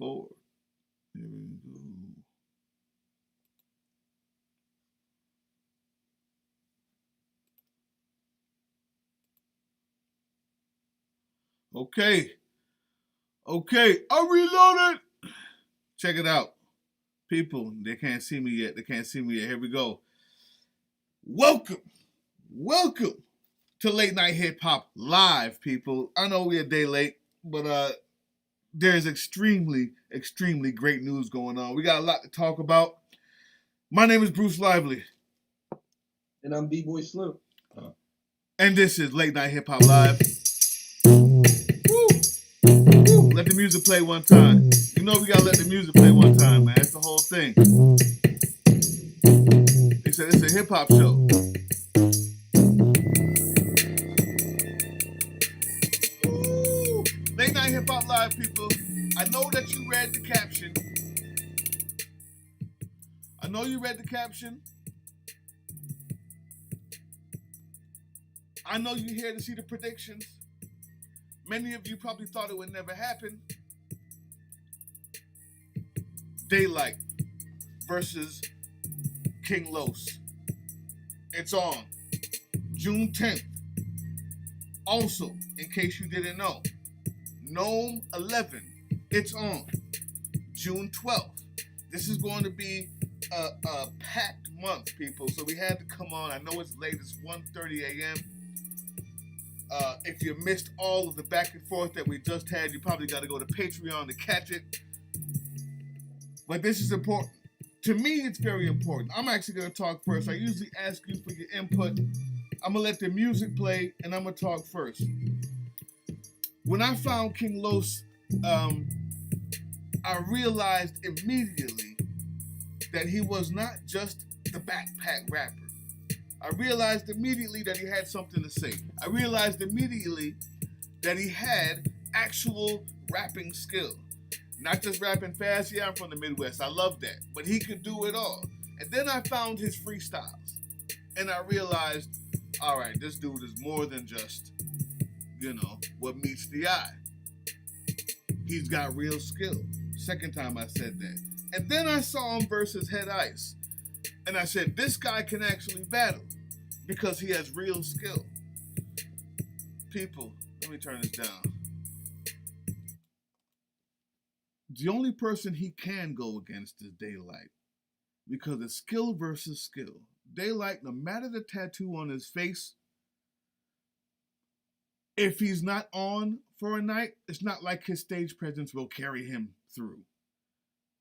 4. Here we go. Okay. I reloaded. Check it out. People, they can't see me yet. Here we go. Welcome to Late Night Hip Hop Live, people. I know we're a day late, but there's extremely great news going on. We got a lot to talk about. My name is Bruce Lively. And I'm B-Boy Slim. And this is Late Night Hip Hop Live. Woo! Let the music play one time. You know we gotta let the music play one time, man. That's the whole thing. They said it's a hip hop show. Woo! Late Night Hip Hop Live, people. I know that you read the caption. I know you read the here to see the predictions. Many of you probably thought it would never happen. Daylyte versus King Los. It's on June 10th. Also, in case you didn't know, Gnome 11. It's on June 12th. This is going to be a packed month, people. So we had to come on. I know it's late. It's 1:30 a.m. If you missed all of the back and forth that we just had, you probably got to go to Patreon to catch it. But this is important. To me, it's very important. I'm actually going to talk first. I usually ask you for your input. I'm going to let the music play, and I'm going to talk first. When I found King Los, I realized immediately that he was not just the backpack rapper. I realized immediately that he had something to say. I realized immediately that he had actual rapping skill. Not just rapping fast. Yeah, I'm from the Midwest. I love that. But he could do it all. And then I found his freestyles. And I realized, all right, this dude is more than just, what meets the eye. He's got real skill. Second time I said that. And then I saw him versus Head Ice. And I said, this guy can actually battle because he has real skill. People, let me turn this down. The only person he can go against is Daylyte because it's skill versus skill. Daylyte, no matter the tattoo on his face, if he's not on for a night, it's not like his stage presence will carry him through.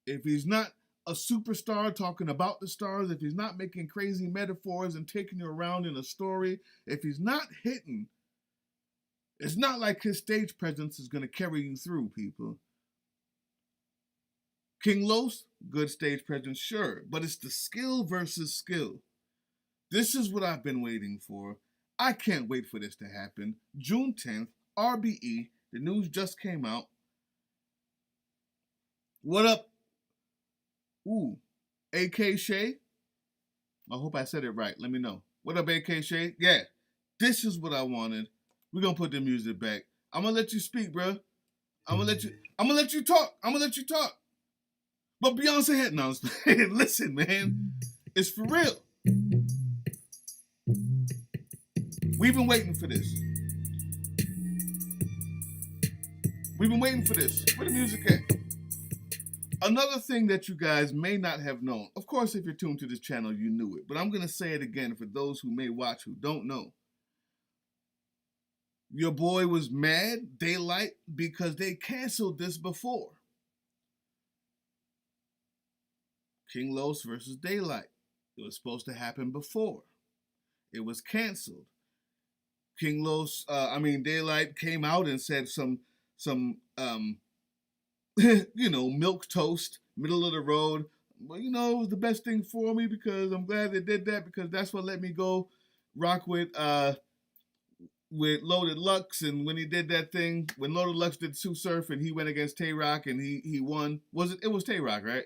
If he's not a superstar talking about the stars, if he's not making crazy metaphors and taking you around in a story, if he's not hitting, it's not like his stage presence is going to carry you through, people. King Los, good stage presence, sure, but it's the skill versus skill. This is what I've been waiting for. I can't wait for this to happen. June 10th, RBE, the news just came out. What up? Ooh, AK Shay? I hope I said it right. Let me know. What up, AK Shay? Yeah, this is what I wanted. We're going to put the music back. I'm going to let you speak, bro. I'm going to let you talk. But Beyonce had no. Listen, man. It's for real. We've been waiting for this. Where the music at? Another thing that you guys may not have known. Of course, if you're tuned to this channel, you knew it. But I'm going to say it again for those who may watch who don't know. Your boy was mad, Daylyte, because they canceled this before. King Los versus Daylyte. It was supposed to happen before. It was canceled. Daylyte came out and said some milk toast, middle of the road. Well, it was the best thing for me because I'm glad they did that because that's what let me go rock with Loaded Lux. And when he did that thing, when Loaded Lux did Sue Surf and he went against Tay Rock and he won. It was Tay Rock, right?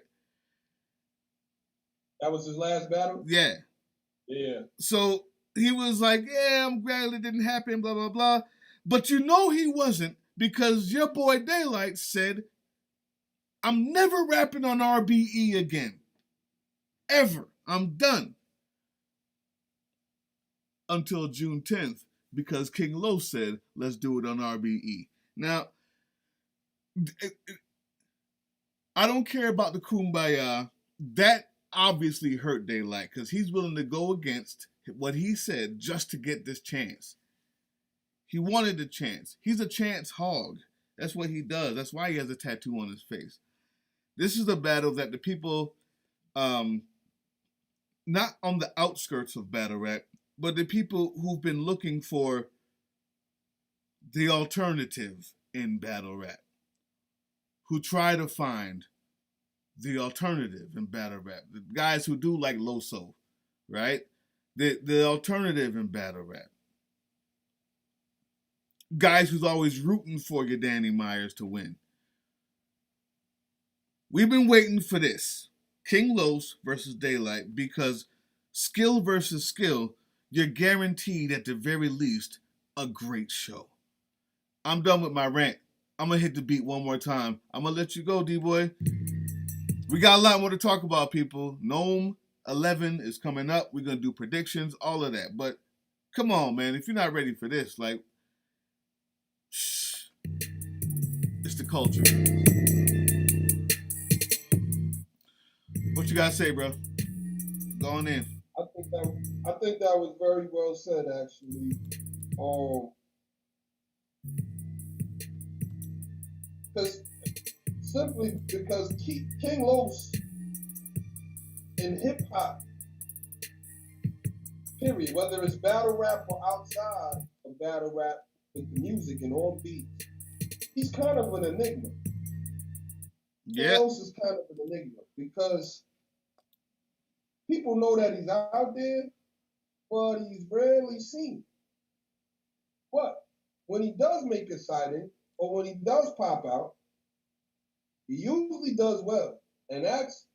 That was his last battle? Yeah. Yeah. So he was like, yeah, I'm glad it didn't happen, blah, blah, blah. But he wasn't because your boy Daylyte said I'm never rapping on RBE again. Ever. I'm done. Until June 10th, because King Lo said, let's do it on RBE. Now, I don't care about the Kumbaya. That obviously hurt Daylyte, because he's willing to go against what he said just to get this chance. He wanted the chance. He's a chance hog. That's what he does. That's why he has a tattoo on his face. This is a battle that the people, not on the outskirts of battle rap, but the people who've been looking for the alternative in battle rap, who try to find the alternative in battle rap, the guys who do like Loso, right? The alternative in battle rap. Guys who's always rooting for your Danny Myers to win. We've been waiting for this. King Los versus Daylyte, because skill versus skill, you're guaranteed at the very least a great show. I'm done with my rant. I'm going to hit the beat one more time. I'm going to let you go, D-Boy. We got a lot more to talk about, people. Gnome 11 is coming up. We're going to do predictions, all of that. But come on, man. If you're not ready for this, like, shh. It's the culture. What you got to say, bro? Go on in. I think that was very well said, actually. Simply because King Los in hip hop, period, whether it's battle rap or outside of battle rap with the music and on beats, he's kind of an enigma. Yeah. King Los is kind of an enigma because people know that he's out there, but he's rarely seen. But when he does make a sighting, or when he does pop out, he usually does well. And that's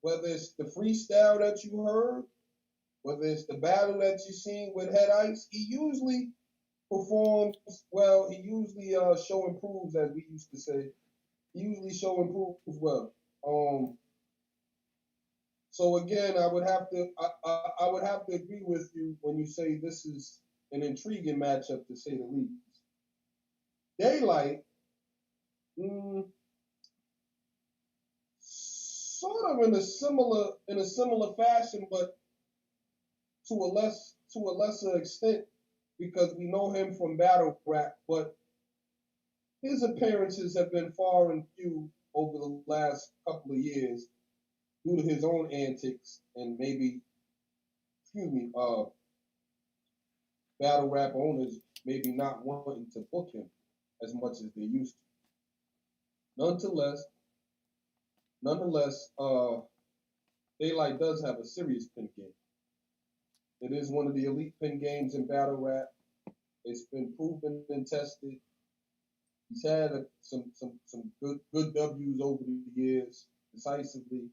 whether it's the freestyle that you heard, whether it's the battle that you seen with Head Ice, he usually performs well. He usually show improves, as we used to say. He usually show improves well. So again, I would have to agree with you when you say this is an intriguing matchup, to say the least. Daylyte, sort of in a similar fashion, but to a lesser extent, because we know him from battle rap. But his appearances have been far and few over the last couple of years due to his own antics and maybe, battle rap owners maybe not wanting to book him as much as they used to. Nonetheless, Daylyte does have a serious pin game. It is one of the elite pin games in battle rap. It's been proven and tested. He's had some good W's over the years, decisively.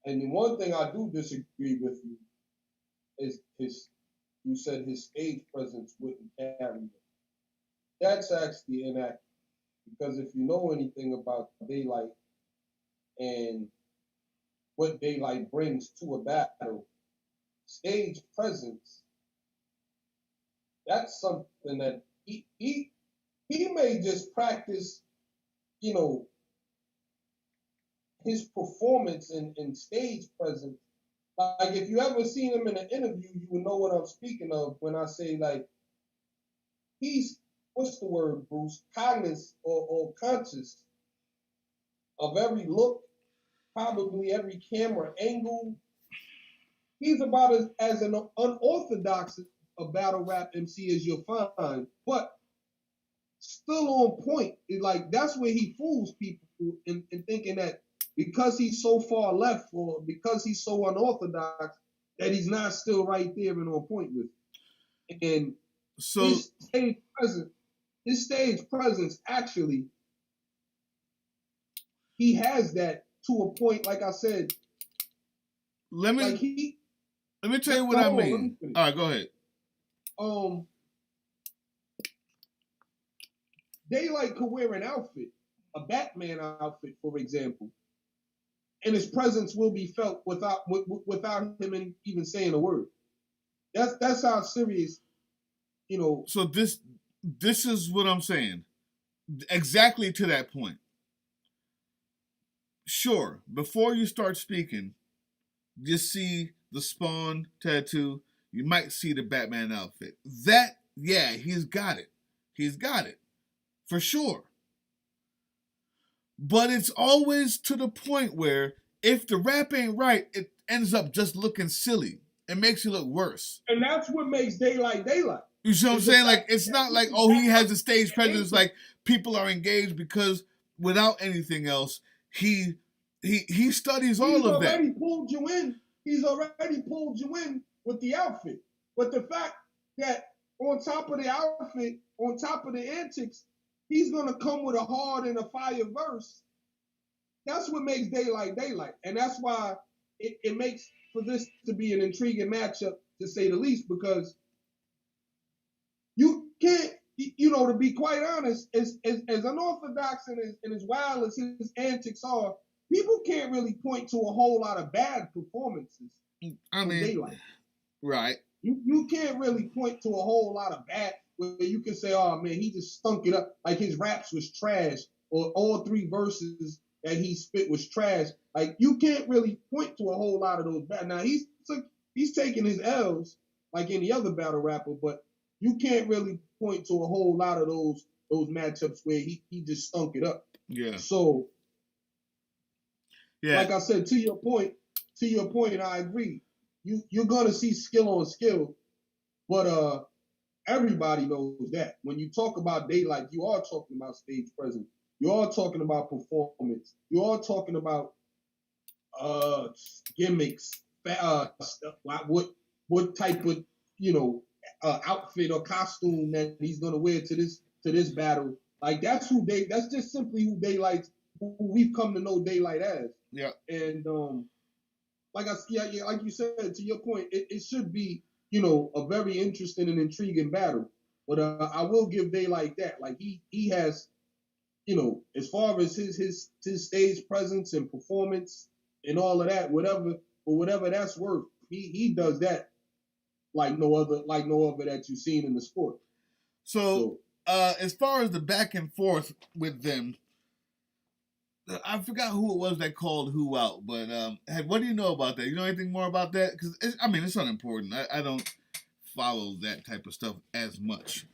And the one thing I do disagree with you is you said his stage presence wouldn't carry him. That's actually inaccurate, because if you know anything about Daylyte and what Daylyte brings to a battle, stage presence, that's something that he may just practice, his performance in stage presence. Like, if you ever seen him in an interview, you would know what I'm speaking of when I say, like, he's, what's the word, Bruce? Cognizant or conscious of every look, probably every camera angle. He's about as an unorthodox a battle rap MC as you'll find, but still on point. Like, that's where he fools people in thinking that because he's so far left or because he's so unorthodox that he's not still right there and on point with it. And so his stage presence actually, he has that to a point. Like I said, let me tell you what I mean. All right, go ahead. Daylyte could wear an outfit a Batman outfit, for example, and his presence will be felt without him even saying a word. That's how serious, you know. So this is what I'm saying. Exactly to that point. Sure, before you start speaking, you see the Spawn tattoo. You might see the Batman outfit. That, yeah, he's got it. He's got it. For sure. But it's always to the point where if the rap ain't right, it ends up just looking silly. It makes you look worse. And that's what makes Daylyte Daylyte. You see what I'm saying? Like, it's not like, oh, he has a stage presence. Like, people are engaged because without anything else, he studies all of that. He's already pulled you in with the outfit. But the fact that on top of the outfit, on top of the antics, he's gonna come with a hard and a fire verse. That's what makes Daylyte Daylyte. And that's why it makes for this to be an intriguing matchup, to say the least, because you can't, to be quite honest, as unorthodox and as wild as his antics are, people can't really point to a whole lot of bad performances. I mean, Daylyte. Right. You can't really point to a whole lot of bad where you can say, oh man, he just stunk it up. Like his raps was trash, or all three verses that he spit was trash. Like you can't really point to a whole lot of those bad. Now he's taking his L's like any other battle rapper, but you can't really point to a whole lot of those matchups where he just stunk it up. Yeah. So, yeah, like I said, to your point, I agree. You're gonna see skill on skill, but everybody knows that when you talk about Daylyte, you are talking about stage presence. You are talking about performance. You are talking about gimmicks, what type of outfit or costume that he's gonna wear to this battle. Like that's just simply who we've come to know Daylyte as. Yeah. And like you said, to your point, it should be a very interesting and intriguing battle. But I will give Daylyte that. Like he has, as far as his stage presence and performance and all of that, whatever that's worth, he does that like no other that you've seen in the sport. So as far as the back and forth with them, I forgot who it was that called who out, but what do you know about that? You know anything more about that? Because it's unimportant. I don't follow that type of stuff as much.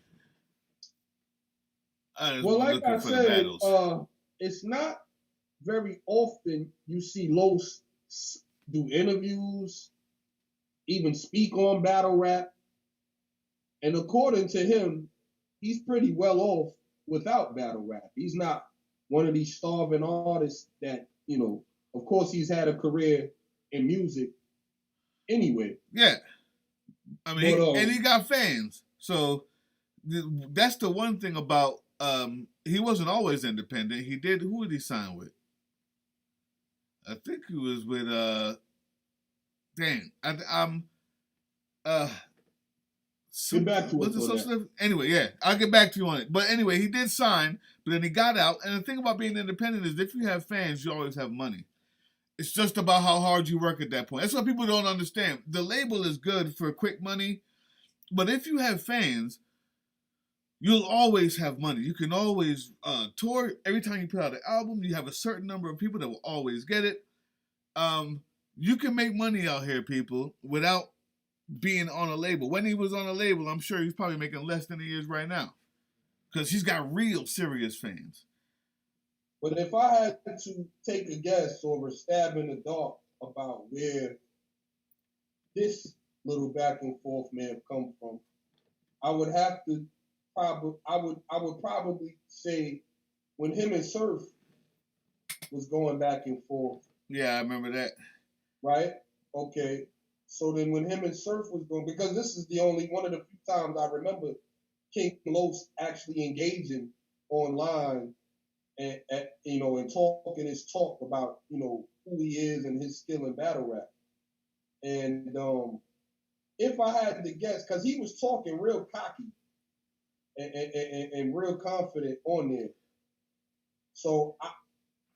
Well, like I said, it's not very often you see Los do interviews, even speak on battle rap, and according to him, he's pretty well off without battle rap. He's not one of these starving artists that, of course he's had a career in music anyway. Yeah. I mean, and he got fans. So that's the one thing about, he wasn't always independent. Who did he sign with? I think he was with, get back to it. Anyway, yeah, I'll get back to you on it. But anyway, he did sign, but then he got out. And the thing about being independent is if you have fans, you always have money. It's just about how hard you work at that point. That's what people don't understand. The label is good for quick money, but if you have fans, you'll always have money. You can always tour. Every time you put out an album, you have a certain number of people that will always get it. You can make money out here, people, without being on a label. When he was on a label, I'm sure he's probably making less than he is right now, because he's got real serious fans. But if I had to take a guess or a stab in the dark about where this little back and forth may have come from, I would probably say when him and Surf was going back and forth. Yeah, I remember that. Right? Okay. So then when him and Surf was going, because this is the only one of the few times I remember King Los actually engaging online and talking his talk about, who he is and his skill in battle rap. And if I had to guess, because he was talking real cocky and real confident on there. So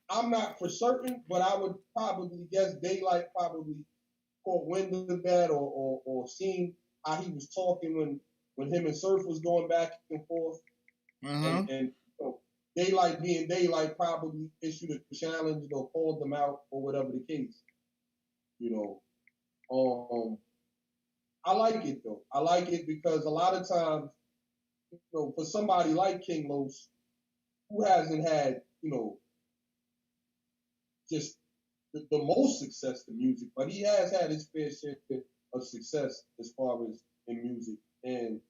I'm not for certain, but I would probably guess Daylyte probably caught wind of that or seen how he was talking when him and Surf was going back and forth, Uh-huh. and Daylyte being Daylyte probably issued a challenge or called them out or whatever the case. You know, I like it though. I like it because a lot of times, for somebody like King Los, who hasn't had, just the most success in music, but he has had his fair share of success as far as in music. And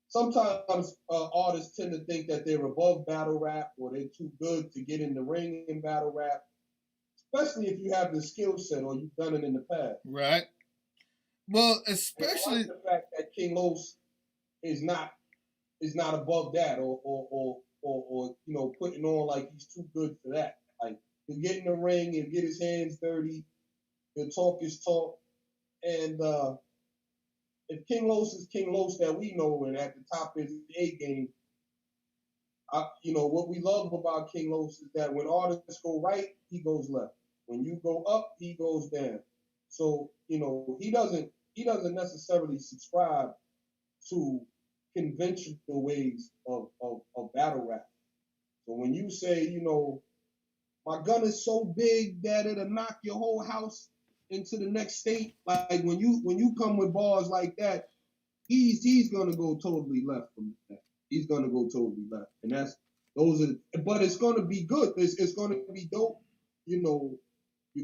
sometimes artists tend to think that they're above battle rap or they're too good to get in the ring in battle rap, especially if you have the skill set or you've done it in the past. Right. Well, And I like especially the fact that King Los is not above that or putting on like he's too good for that. Like he'll get in the ring and get his hands dirty, he'll talk his talk, and if King Los is King Los that we know and at the top of his A game, what we love about King Los is that when artists go right, he goes left. When you go up, he goes down. So he doesn't necessarily subscribe to conventional ways of battle rap. So when you say, my gun is so big that it'll knock your whole house into the next state, like when you come with bars like that, he's gonna go totally left from that. He's gonna go totally left, and but it's gonna be good. It's gonna be dope. You're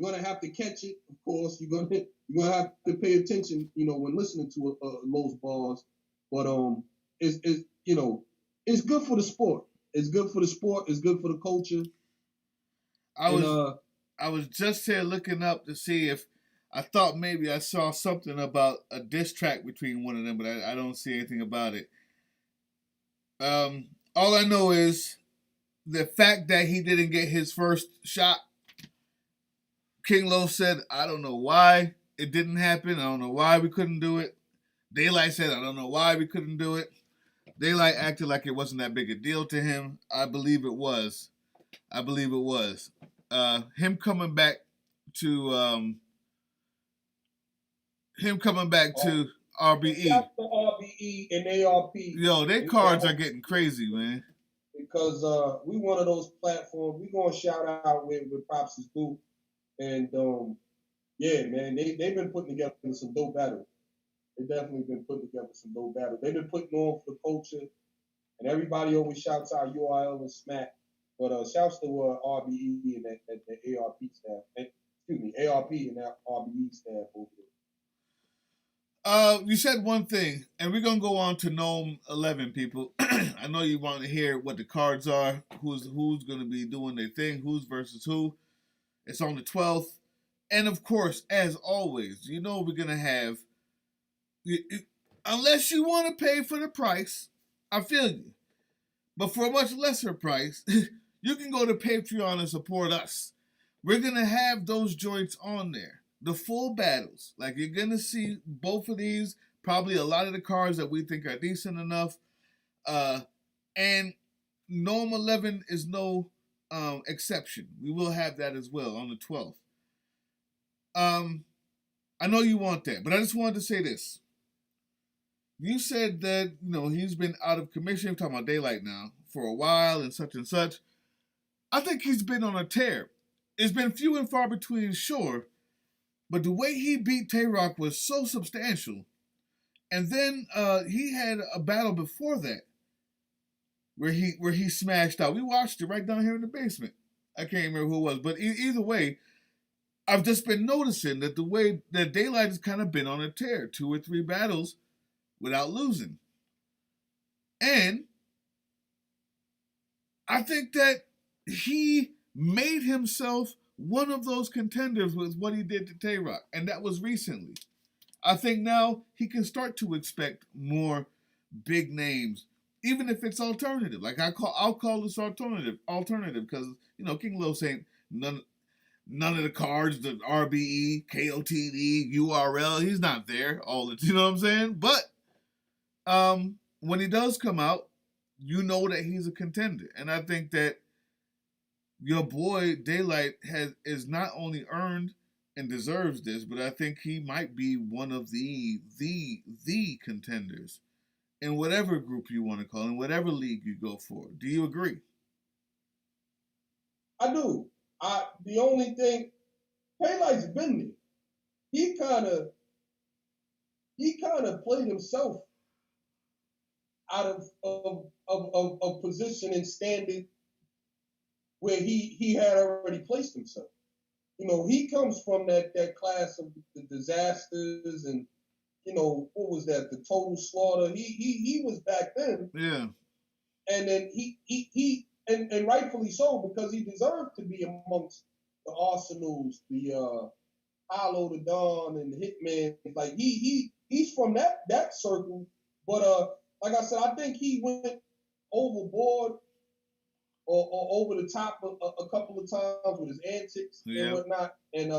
gonna have to catch it, of course. You're gonna have to pay attention, when listening to Los bars. But it's good for the sport. It's good for the sport. It's good for the culture. I was I was just here looking up to see if I thought maybe I saw something about a diss track between one of them, but I don't see anything about it. All I know is the fact that he didn't get his first shot. King Lo said, I don't know why it didn't happen. I don't know why we couldn't do it. Daylyte said, I don't know why we couldn't do it. Daylyte acted like it wasn't that big a deal to him. I believe it was. Him coming back to RBE. Shout to RBE and ARP. Yo, their cards are getting crazy, man. Because we one of those platforms. We gonna shout out with props is due, and yeah, man, they've been putting together some dope battles. They definitely been putting together some dope battles. They've been putting on for the culture, and everybody always shouts out URL and Smack. But shouts to RBE and the ARP staff. ARP and that RBE staff over there. You said one thing, and we're gonna go on to Gnome 11, people. I know you want to hear what the cards are, who's gonna be doing their thing, who's versus who. It's on the 12th, and of course, as always, we're gonna have. Unless you want to pay for the price, I feel you. But for a much lesser price, you can go to Patreon and support us. We're going to have those joints on there. The full battles. Like, you're going to see both of these, probably a lot of the cards that we think are decent enough. And Gnome 11 is no exception. We will have that as well on the 12th. I know you want that, but I just wanted to say this. You said that, he's been out of commission, I'm talking about Daylyte now, for a while and such. I think he's been on a tear. It's been few and far between, sure, but the way he beat Tay-Rock was so substantial. And then he had a battle before that where he smashed out. We watched it right down here in the basement. I can't remember who it was, but either way, I've just been noticing that the way that Daylyte has kind of been on a tear, 2 or 3 battles without losing. And I think that he made himself one of those contenders with what he did to Tay-Rock, and that was recently. I think now he can start to expect more big names, even if it's alternative. Like I'll call this alternative because King Los ain't none of the cards, the RBE, KOTD, URL. He's not there all the. You know what I'm saying? But when he does come out, that he's a contender. And I think that your boy Daylyte is not only earned and deserves this, but I think he might be one of the contenders in whatever group you want to call, in whatever league you go for. Do you agree? I do. The only thing, Daylight's been there. He kind of played himself out of position and standing where he had already placed himself. He comes from that class of the disasters and what was that? The total slaughter. He was back then. Yeah. And then he and rightfully so, because he deserved to be amongst the Arsenals, the Hollow the Dawn and the Hitman. Like he's from that circle. But like I said, I think he went overboard or over the top a couple of times with his antics and whatnot. And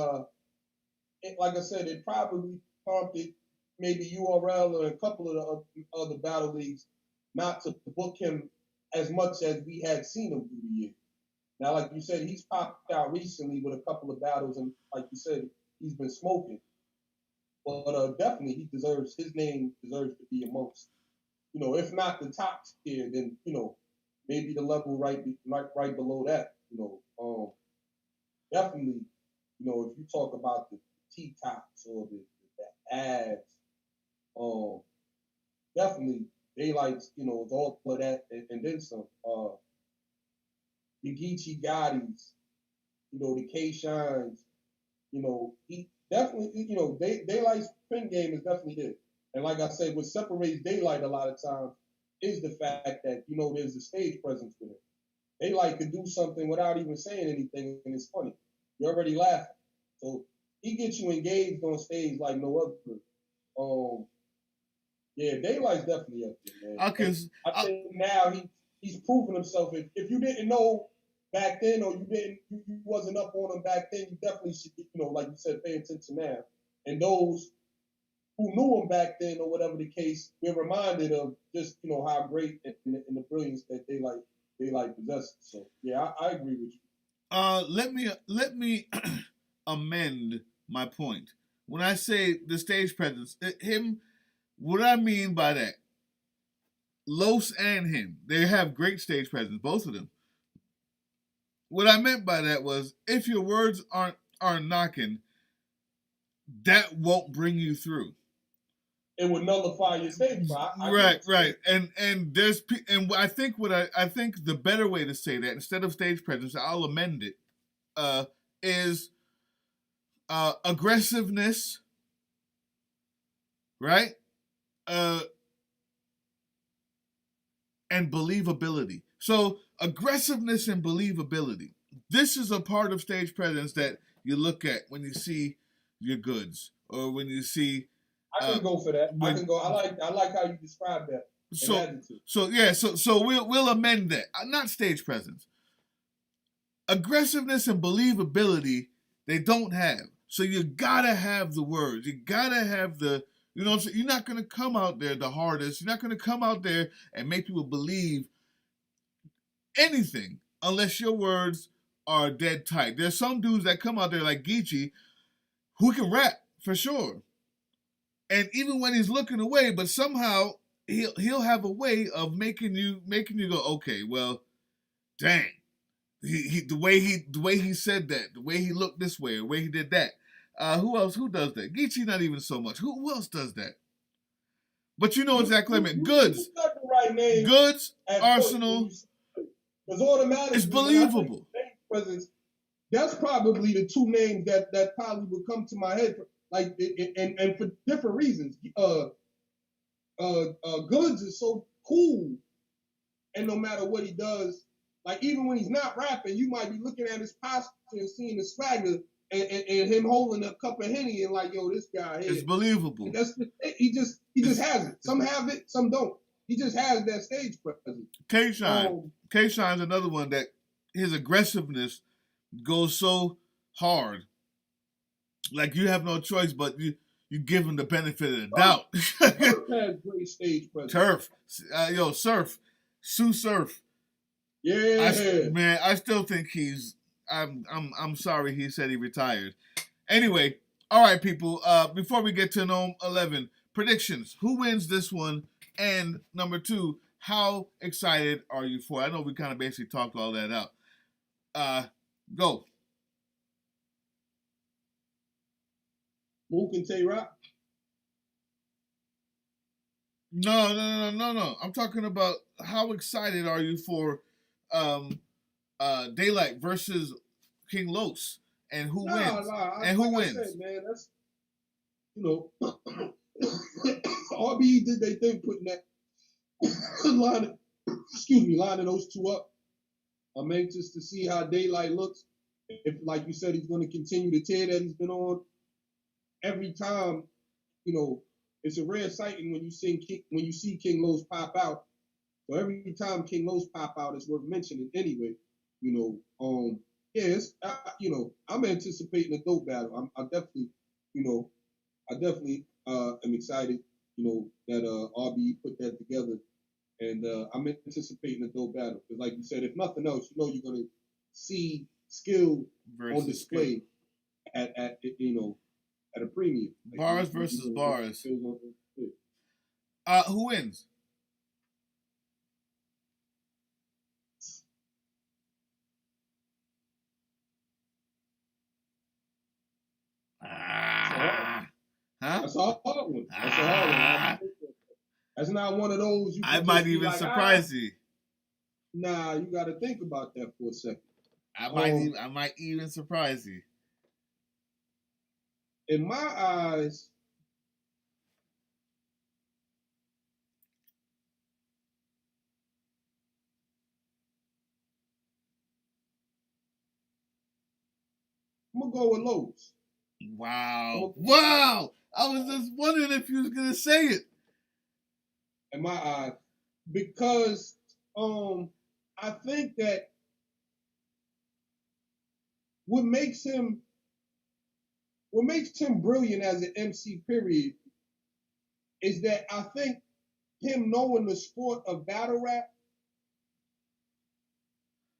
like I said, it probably prompted maybe URL or a couple of the other battle leagues not to book him as much as we had seen him through the years. Now, like you said, he's popped out recently with a couple of battles, and like you said, he's been smoking. But definitely, his name deserves to be amongst, if not the top tier, then maybe the level right below that. Definitely, if you talk about the T-tops or the ads, definitely Daylight's, all of that and then some. The Geechee Gottis, the K-Shines, he definitely, Daylight's pin game is definitely there. And like I said, what separates Daylyte a lot of times is the fact that, there's a stage presence with him. Daylyte could do something without even saying anything, and it's funny. You're already laughing. So he gets you engaged on stage like no other. Yeah, Daylight's definitely up there, man. I think now he's proven himself. If you didn't know back then, or you wasn't up on him back then, you definitely should, like you said, pay attention now. And those who knew him back then, or whatever the case, we're reminded of just how great and the brilliance that Daylyte possesses. So yeah, I agree with you. Let me amend my point. When I say the stage presence, him. What I mean by that, Los and him, they have great stage presence, both of them. What I meant by that was, if your words aren't knocking, that won't bring you through. It would nullify your stage. Right. And I think the better way to say that, instead of stage presence, I'll amend it, is aggressiveness, right? And believability. So aggressiveness and believability. This is a part of stage presence that you look at when you see your goods, or when you see. I can go for that. I can go. I like how you describe that. So we'll amend that. Not stage presence. Aggressiveness and believability, they don't have. So you gotta have the words. You gotta have the. You're not going to come out there the hardest. You're not going to come out there and make people believe anything unless your words are dead tight. There's some dudes that come out there like Geechee who can rap for sure. And even when he's looking away, but somehow he'll have a way of making you go, okay, well, dang. The way he said that, the way he looked this way, the way he did that. Who else? Who does that? Geechee not even so much. Who else does that? But exactly what I mean. Goods. Goods, Arsenal. Because automatically, it's believable. That's probably the two names that probably would come to my head, and for different reasons. Goods is so cool, and no matter what he does, like even when he's not rapping, you might be looking at his posture and seeing the swagger. And him holding a cup of Henny and like, yo, this guy here. It's believable. He just has it. Some have it, some don't. He just has that stage presence. K-Shine's another one that his aggressiveness goes so hard. Like you have no choice, but you give him the benefit of the doubt. Turf has great stage presence. Turf. Surf. Sue Surf. Yeah. Man, I still think he's. I'm sorry. He said he retired. Anyway, all right, people. Before we get to No 11 predictions, who wins this one? And number two, how excited are you for? I know we kind of basically talked all that out. Go. Mook and Tay Rock. No. I'm talking about how excited are you for Daylyte versus King Los, and who wins? And who wins? I said, man, that's RBE did they thing putting that line. Lining those two up. I'm anxious to see how Daylyte looks. If, like you said, he's going to continue the tear that he's been on. Every time, it's a rare sighting when you see King Los pop out. So every time King Los pop out, it's worth mentioning anyway. I'm anticipating a dope battle. I definitely am excited. That RBE put that together, and I'm anticipating a dope battle because, like you said, if nothing else, you're going to see skill versus on display skill. At a premium. Bars versus bars. Who wins? Huh? That's a hard one. That's not one of those. I might even surprise you. Nah, you got to think about that for a second. I might even surprise you. In my eyes, I'm gonna go with Los. Wow! I was just wondering if you was gonna say it. In my eyes, because I think that what makes him brilliant as an MC, period, is that I think him knowing the sport of battle rap,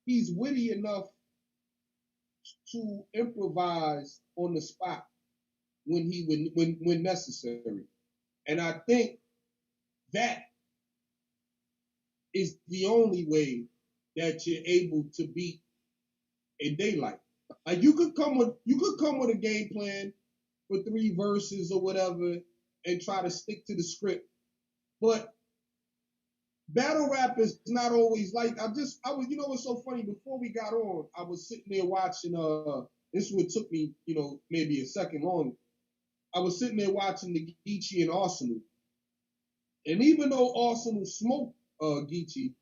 he's witty enough to improvise on the spot when necessary. And I think that is the only way that you're able to beat a Daylyte. Like you could come with a game plan for 3 verses or whatever and try to stick to the script. But battle rap is not always like what's so funny, before we got on, I was sitting there watching this would took me, maybe a second long. I was sitting there watching the Geechee and Arsenal. And even though Arsenal smoked Geechee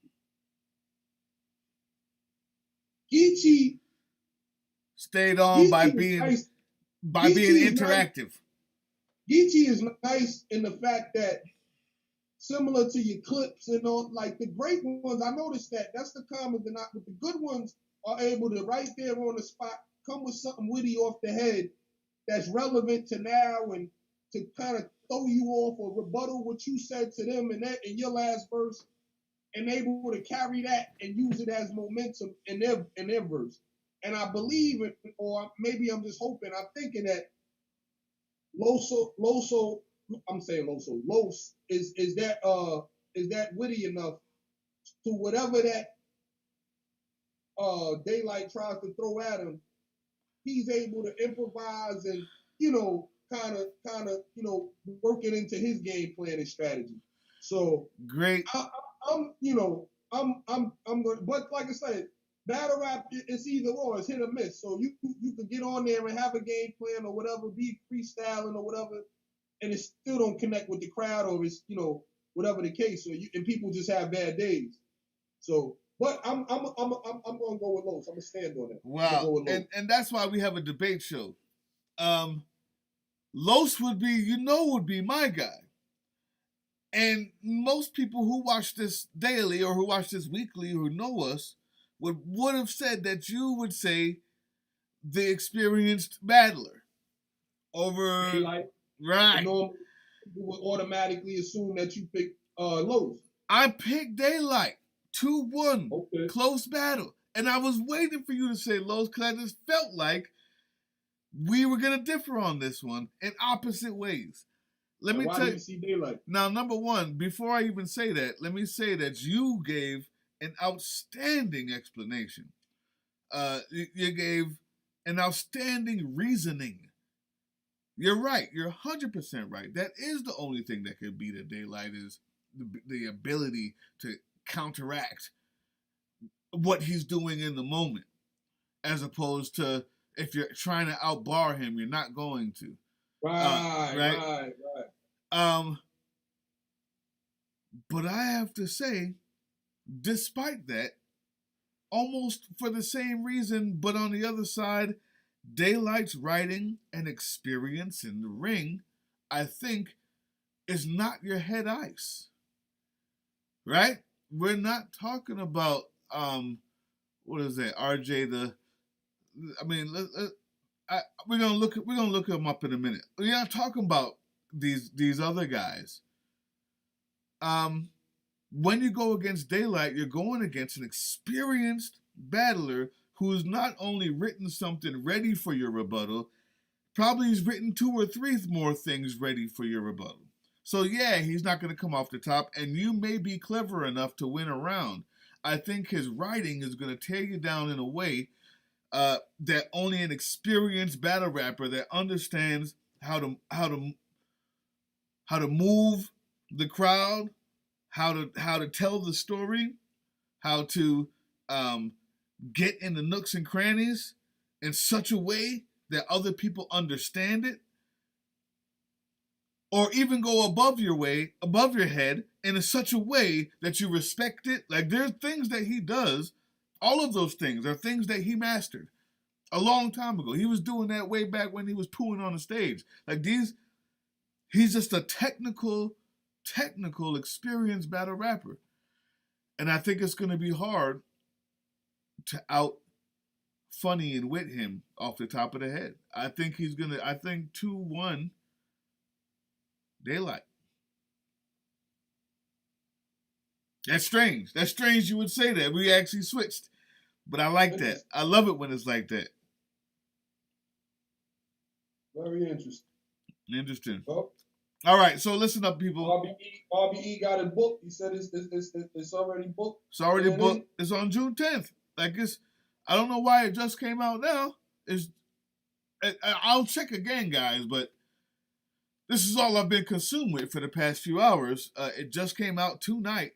stayed on by being interactive. Geechee is nice in the fact that, similar to your clips and all, like the great ones, I noticed that's the common denominator. But the good ones are able to, right there on the spot, come with something witty off the head that's relevant to now, and to kind of throw you off or rebuttal what you said to them in your last verse, and able to carry that and use it as momentum in their verse. And I believe it, or maybe I'm just hoping, I'm thinking that Los is that witty enough to whatever that Daylyte tries to throw at him, he's able to improvise and kind of work it into his game plan and strategy. So great. I'm going, but like I said, battle rap, it's either or, it's hit or miss. So you can get on there and have a game plan or whatever, be freestyling or whatever, and it still don't connect with the crowd, or it's whatever the case. And people just have bad days. So, but I'm gonna go with Los. I'm gonna stand on it. Wow, and that's why we have a debate show. Los would be my guy. And most people who watch this daily or who watch this weekly who know us would have said that you would say the experienced battler over Daylyte. Right. People would automatically assume that you pick Los. I picked Daylyte. 2-1. Okay. Close battle. And I was waiting for you to say Los, because I just felt like we were going to differ on this one in opposite ways. Let me Why tell do you. you see Daylyte? Now, number one, before I even say that, let me say that you gave an outstanding explanation. You gave an outstanding reasoning. You're right. You're 100% right. That is the only thing that could beat a Daylyte is the ability to counteract what he's doing in the moment, as opposed to if you're trying to outbar him, you're not going to. Right. But I have to say, despite that, almost for the same reason, but on the other side, Daylyte's writing and experience in the ring, I think, is not your head ice. Right? We're not talking about what is that? RJ we're gonna look him up in a minute. We're not talking about these other guys. When you go against Daylyte, you're going against an experienced battler who's not only written something ready for your rebuttal, probably he's written 2 or 3 more things ready for your rebuttal. So yeah, he's not going to come off the top, and you may be clever enough to win a round. I think his writing is going to tear you down in a way that only an experienced battle rapper that understands how to move the crowd, how to tell the story, how to get in the nooks and crannies in such a way that other people understand it, or even go above your head in such a way that you respect it. Like, there's things that he does. All of those things are things that he mastered a long time ago. He was doing that way back when he was pooing on the stage. Like, he's just a technical, experienced battle rapper. And I think it's going to be hard to out funny and wit him off the top of the head. I think 2-1 Daylyte. That's strange. That's strange you would say that. We actually switched. But I like that. I love it when it's like that. Very interesting. Interesting. Oh. All right, so listen up, people. RBE got it booked. He said it's already booked. It's already booked. It's on June 10th. I don't know why it just came out now. I'll check again, guys, but this is all I've been consumed with for the past few hours. It just came out tonight.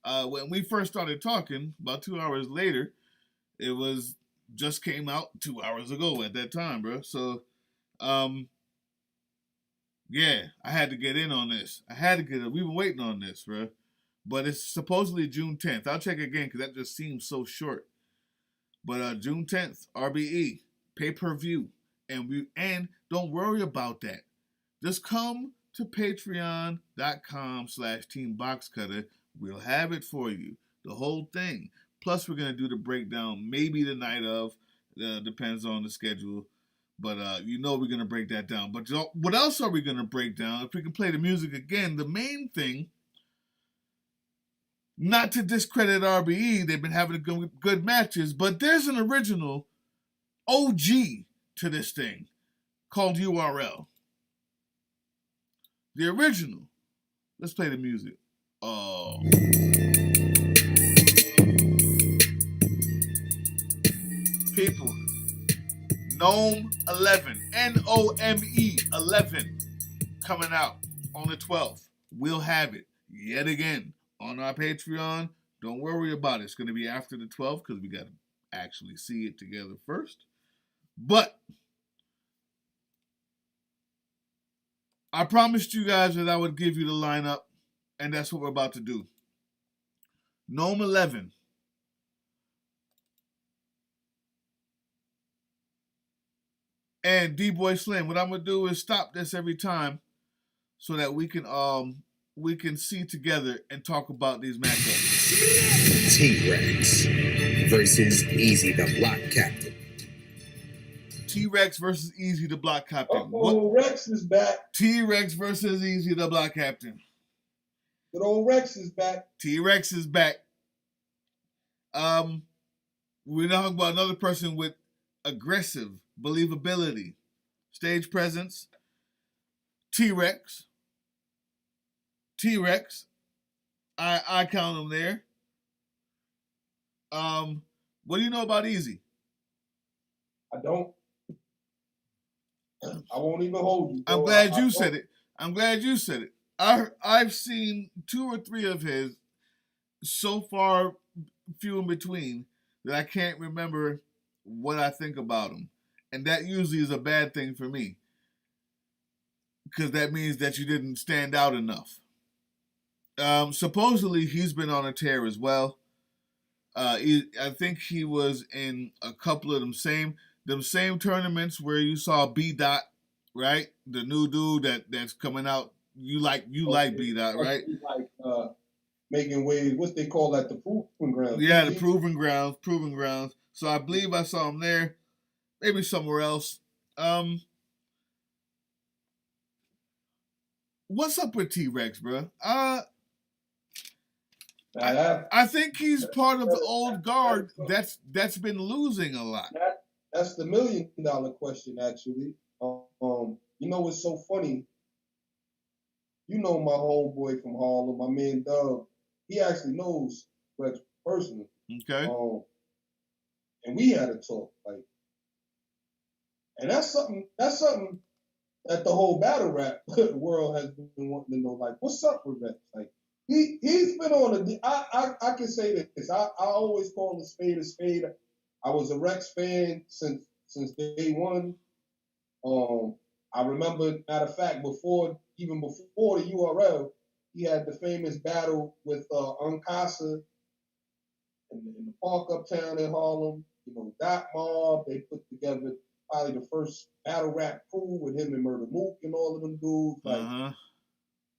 When we first started talking, about 2 hours later, it was just came out 2 hours ago at that time, bro. So, yeah, I had to get in on this. We've been waiting on this, bro. But it's supposedly June 10th. I'll check again because that just seems so short. But June 10th, RBE, pay-per-view. And don't worry about that. Just come to patreon.com/teamboxcutter. We'll have it for you. The whole thing. Plus, we're going to do the breakdown maybe the night of. Depends on the schedule. But we're going to break that down. But what else are we going to break down? If we can play the music again, the main thing, not to discredit RBE, they've been having good matches, but there's an original OG to this thing called URL. The original. Let's play the music. Oh. People. Nome 11. Nome 11. Coming out on the 12th. We'll have it yet again on our Patreon. Don't worry about it. It's going to be after the 12th because we got to actually see it together first. But I promised you guys that I would give you the lineup, and that's what we're about to do. Nome 11. And D-Boy Slim. What I'm going to do is stop this every time so that we can see together and talk about these matchups. T-Rex versus Easy the Block Captain. T-Rex versus Easy the Block Captain. Rex is back. T-Rex versus Easy the Block Captain. Good old Rex is back. T-Rex is back. We're talking about another person with aggressive believability, stage presence. T-Rex. T-Rex. I count him there. What do you know about Easy? I don't. I won't even hold you. I'm glad you said it. I'm glad you said it. I've seen 2 or 3 of his so far, few in between, that I can't remember what I think about him. And that usually is a bad thing for me, because that means that you didn't stand out enough. Supposedly, he's been on a tear as well. I think he was in a couple of them same tournaments where you saw B Dot, right? The new dude that's coming out. You like B Dot, right? Like making waves. What they call that? The proving grounds. Yeah, the proving grounds. So I believe I saw him there. Maybe somewhere else. What's up with T-Rex, bro? I think he's part of the old guard that's been losing a lot. That's the $1 million question, actually. You know what's so funny? You know my homeboy from Harlem, my man Dub. He actually knows Rex personally. Okay. And we had a talk, like, and that's something that the whole battle rap world has been wanting to know. Like, what's up with Rex? Like, he's been on I can say this. I always call a spade a spade. I was a Rex fan since day one. I remember, matter of fact, even before the URL, he had the famous battle with Uncasa in the park uptown in Harlem. You know, Dot Mob. They put together probably the first battle rap crew with him and Murder Mook and all of them dudes. Like,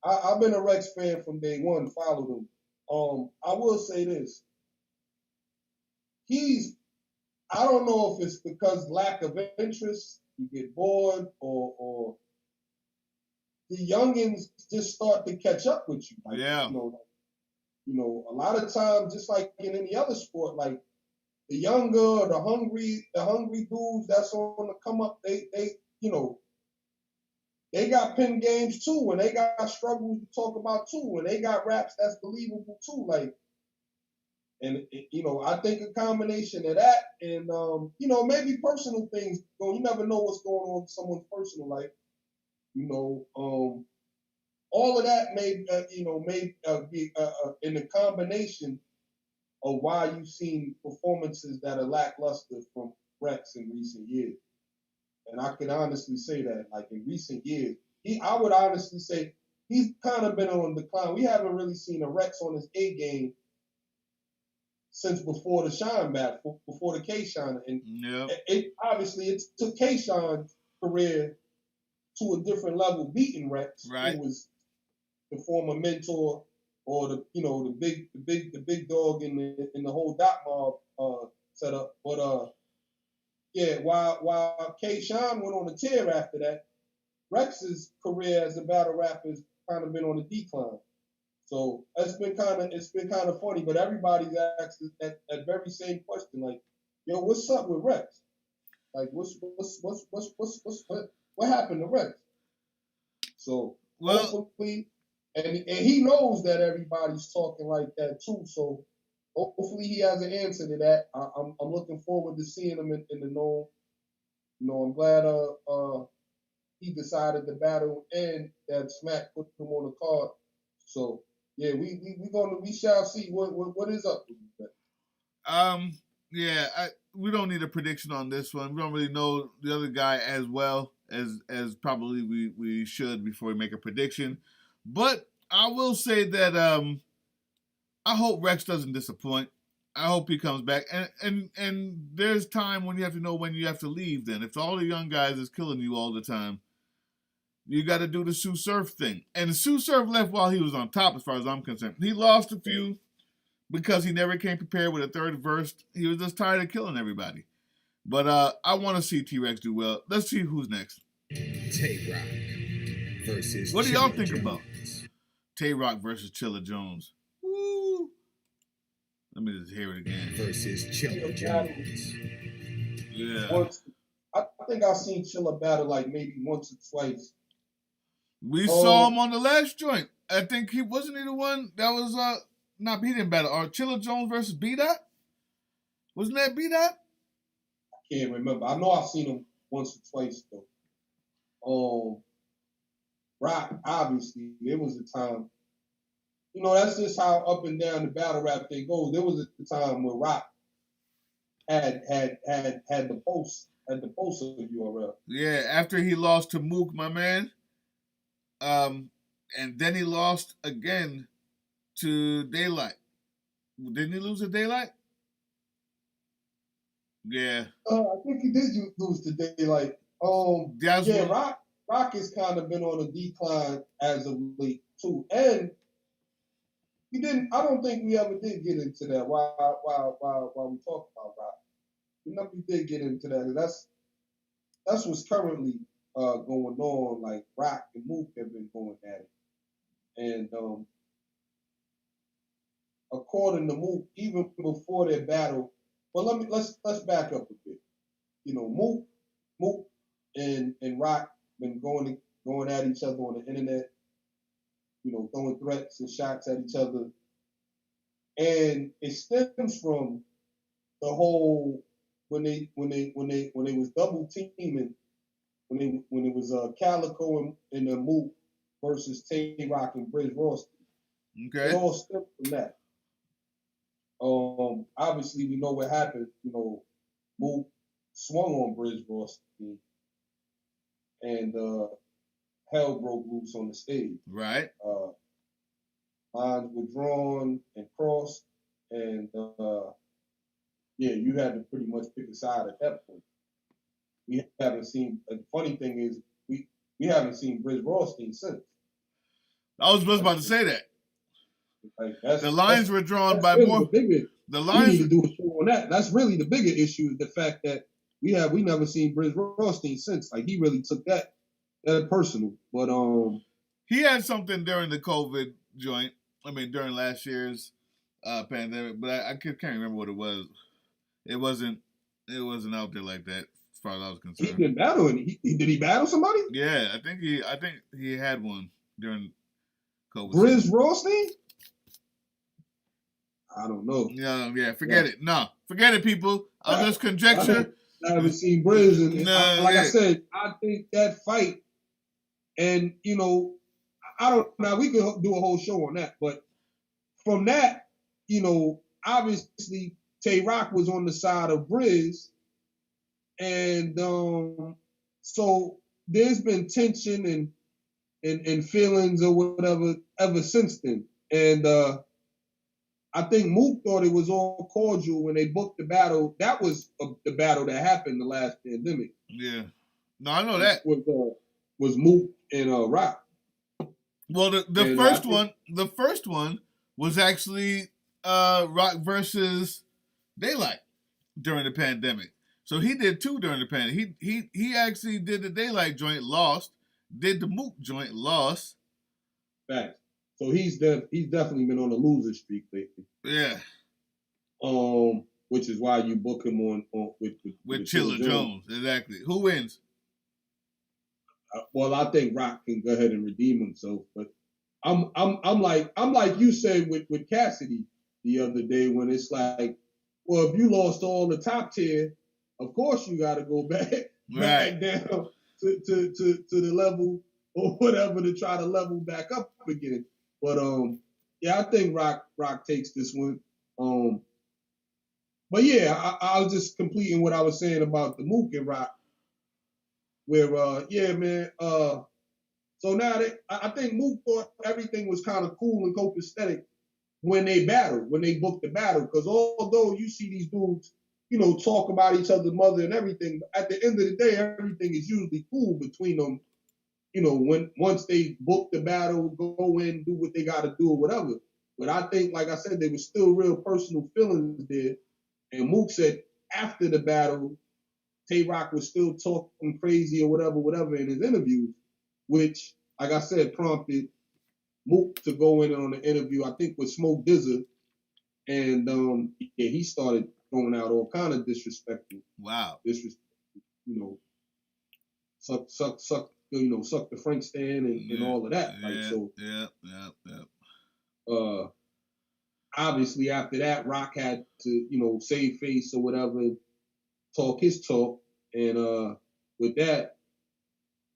I've been a Rex fan from day one, followed him. I will say this. I don't know if it's because lack of interest, you get bored, or the youngins just start to catch up with you. Like, yeah. You know, a lot of times, just like in any other sport, like the younger, the hungry dudes that's on the come up, they got pin games too, and they got struggles to talk about too, and they got raps that's believable too. Like, and I think a combination of that and maybe personal things. You never know what's going on in someone's personal life. All of that may be in the combination of why you've seen performances that are lackluster from Rex in recent years. And I can honestly say that, like, in recent years, I would honestly say he's kind of been on decline. We haven't really seen a Rex on his A game since before the Shine battle, before the K-Shine. And it took K-Shine's career to a different level, beating Rex, right, who was the former mentor or the big dog in the whole Dot Mob setup. But while K-Shine went on a tear after that, Rex's career as a battle rapper has kind of been on a decline. So it's been kind of funny, but everybody's asked that very same question, like, yo, what's up with Rex? Like, what happened to Rex? So hopefully, and he knows that everybody's talking like that too. So hopefully he has an answer to that. I'm looking forward to seeing him in the Known. I'm glad he decided the battle and that Smack put him on the card. So yeah, we shall see what is up with that. We don't need a prediction on this one. We don't really know the other guy as well as probably we should before we make a prediction. But I will say that I hope Rex doesn't disappoint. I hope he comes back. And there's time when you have to know when you have to leave then. If all the young guys is killing you all the time, you got to do the Sue Surf thing. And Sue Surf left while he was on top as far as I'm concerned. He lost a few because he never came prepared with a third verse. He was just tired of killing everybody. But I want to see T-Rex do well. Let's see who's next. Tay-Rock versus What do y'all think Jones. about Tay-Rock versus Chilla Jones? Woo! Let me just hear it again. versus Chilla Jones. Yeah. Once, I think I've seen Chilla battle like maybe once or twice. We saw him on the last joint. I think he wasn't he the one that was not he didn't battle. Or Chilla Jones versus B-Dot? Wasn't that B-Dot? I can't remember. I know I've seen him once or twice though. Rock, obviously, there was a time. You know, that's just how up and down the battle rap thing goes. There was a time where Rock had the post of URL. Yeah, after he lost to Mook, my man. And then he lost again to Daylyte. Didn't he lose to Daylyte? Yeah. I think he did lose to Daylyte. Rock has kind of been on a decline as of late too, and I don't think we ever did get into that while we talk about Rock. We never did get into that. That's what's currently going on. Like Rock and Mook have been going at it, and according to Mook, even before their battle, well, let's back up a bit. You know, Mook and Rock been going at each other on the internet. You know, throwing threats and shots at each other, and it stems from the whole when they was double teaming when it was Calico and the Mook versus Tay Rock and Briz Ross. Okay. It all stemmed from that. Obviously we know what happened. You know, Mook swung on Briz Ross and hell broke loose on the stage. Right. Lines were drawn and crossed, and you had to pretty much pick a side at that point. We haven't seen. The funny thing is, we haven't seen Briz Rothstein since. I was just about to say that. Like the lines were drawn by really more. The lines. We need to do a show on that. That's really the bigger issue: is the fact that we never seen Briz Rothstein since. Like he really took that personal. But he had something during the COVID joint. I mean, during last year's pandemic, but I can't remember what it was. It wasn't out there like that, as far as I was concerned. He didn't battle. Did he battle somebody? Yeah, I think he had one during COVID. Briz Rothstein? I don't know. Yeah, forget it. No, forget it, people. I'll just conjecture. I haven't seen Briz, and I said, I think that fight, and you know, I don't. Now we could do a whole show on that, but from that, you know, obviously Tay Rock was on the side of Briz, and so there's been tension and feelings or whatever ever since then, and I think Mook thought it was all cordial when they booked the battle. That was the battle that happened the last pandemic. Yeah, no, I know that was Mook and Rock. Well, the first one was actually Rock versus Daylyte during the pandemic. So he did two during the pandemic. He actually did the Daylyte joint, lost. Did the Mook joint, lost. Facts. So he's definitely been on a loser streak lately. Yeah. Which is why you book him on with Chilla Jones. Exactly. Who wins? Well, I think Rock can go ahead and redeem himself, but I'm like you said with Cassidy the other day when it's like, well, if you lost all the top tier, of course you got to go back down to the level or whatever to try to level back up again. But I think Rock takes this one. But yeah, I was just completing what I was saying about the Mook and Rock. Where man. So now I think Mook thought everything was kind of cool and copacetic when they battled, when they booked the battle. Because although you see these dudes, you know, talk about each other's mother and everything, at the end of the day, everything is usually cool between them. You know, once they book the battle, go in, do what they got to do or whatever. But I think, like I said, there was still real personal feelings there. And Mook said after the battle, Tay Rock was still talking crazy or whatever in his interviews, which, like I said, prompted Mook to go in on the interview, I think with Smoke Dizza, And yeah, he started throwing out all kind of disrespectful, Wow. you know, suck, suck the Frank stand and all of that. Like so. Yeah. Obviously, after that, Rock had to save face or whatever, talk his talk, and with that,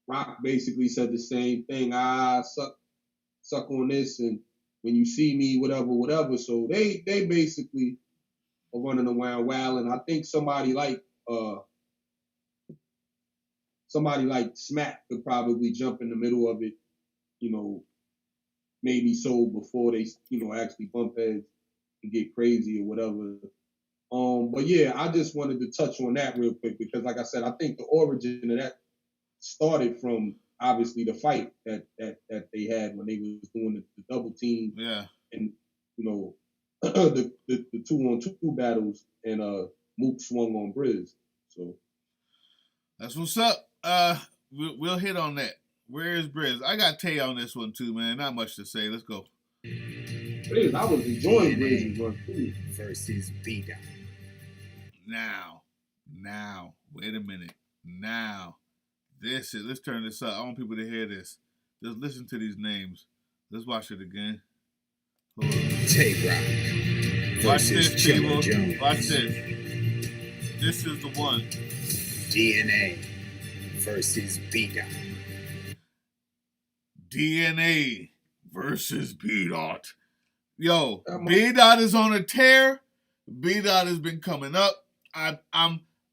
Rock basically said the same thing. Suck on this, and when you see me, whatever. So they basically are running around wilding. I think somebody like Smack could probably jump in the middle of it, maybe so before they actually bump heads and get crazy or whatever. But yeah, I just wanted to touch on that real quick because, like I said, I think the origin of that started from obviously the fight that they had when they was doing the double team. Yeah. And the 2-on-2 battles, and Mook swung on Briz. So that's what's up. We'll hit on that. Where is Briz? I got Tay on this one too, man. Not much to say. Let's go. Briz, I was enjoying Briz's run too. Versus B-Dot. Now, wait a minute. Now, let's turn this up. I want people to hear this. Just listen to these names. Let's watch it again. Tay-Rock. Watch this, people. Jones. Watch this. This is the one. DNA versus B-Dot. DNA versus B-Dot. Yo, B-Dot is on a tear. B-Dot has been coming up. I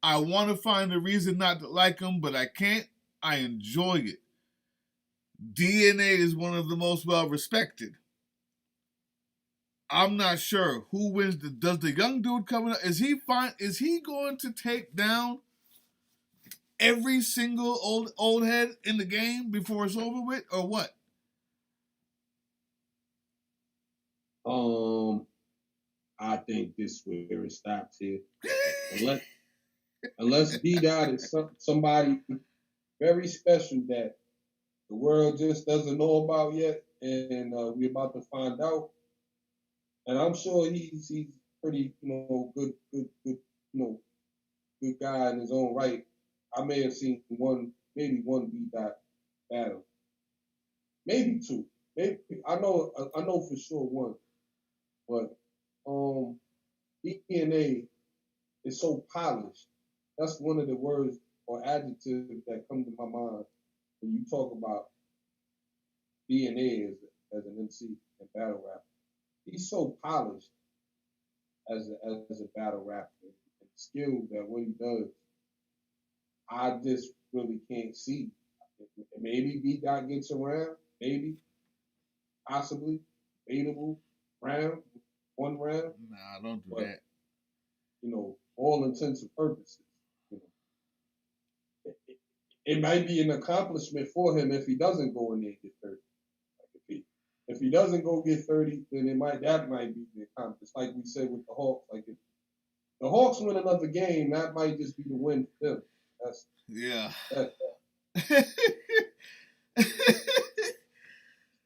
want to find a reason not to like him, but I can't. I enjoy it. DNA is one of the most well-respected. I'm not sure who wins. Does the young dude coming up? Is he fine? Is he going to take down every single old head in the game before it's over with, or what? I think this is where it stops here. Unless B-Dot is somebody very special that the world just doesn't know about yet, and we're about to find out. And I'm sure he's pretty, good guy in his own right. I may have seen maybe one B-Dot battle, maybe two. Maybe I know for sure one, but DNA is so polished. That's one of the words or adjectives that come to my mind when you talk about DNA as an MC and battle rapper. He's so polished as a battle rapper and skilled at what he does. I just really can't see. Maybe B-Dot gets around, maybe, possibly, debatable round, one round. Nah, don't do that. All intents and purposes. It might be an accomplishment for him if he doesn't go in there and get 30. If he doesn't go get 30, then that might be the accomplishment. Like we said with the Hawks, like if the Hawks win another game, that might just be the win for them. Yeah.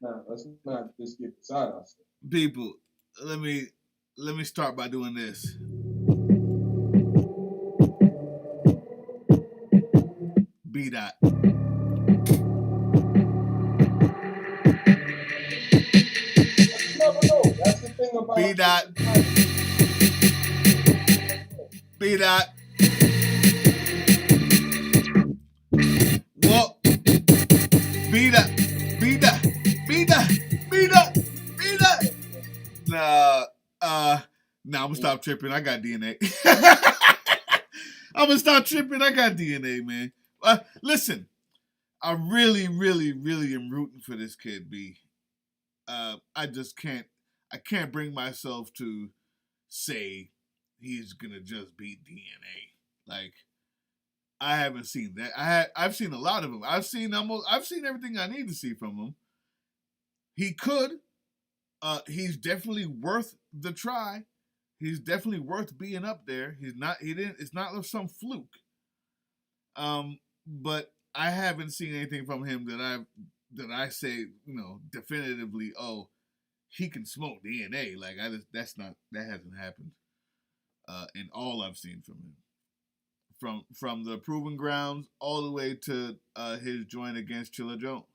Let's not just get beside ourselves. People, let me start by doing this. B-Dot. That's the thing about B-Dot. B-Dot. Well, B-Dot. Nah, I'm gonna stop tripping. I got DNA. I'm gonna stop tripping. I got DNA, man. Listen, I really, really, really am rooting for this kid, B. I just can't. I can't bring myself to say he's gonna just beat DNA. Like, I haven't seen that. I've seen a lot of him. I've seen everything I need to see from him. He could. He's definitely worth the try. He's definitely worth being up there. It's not some fluke. But I haven't seen anything from him that I say, definitively, oh, he can smoke DNA. Like that hasn't happened in all I've seen from him. From the Proving Grounds all the way to his joint against Chilla Jones.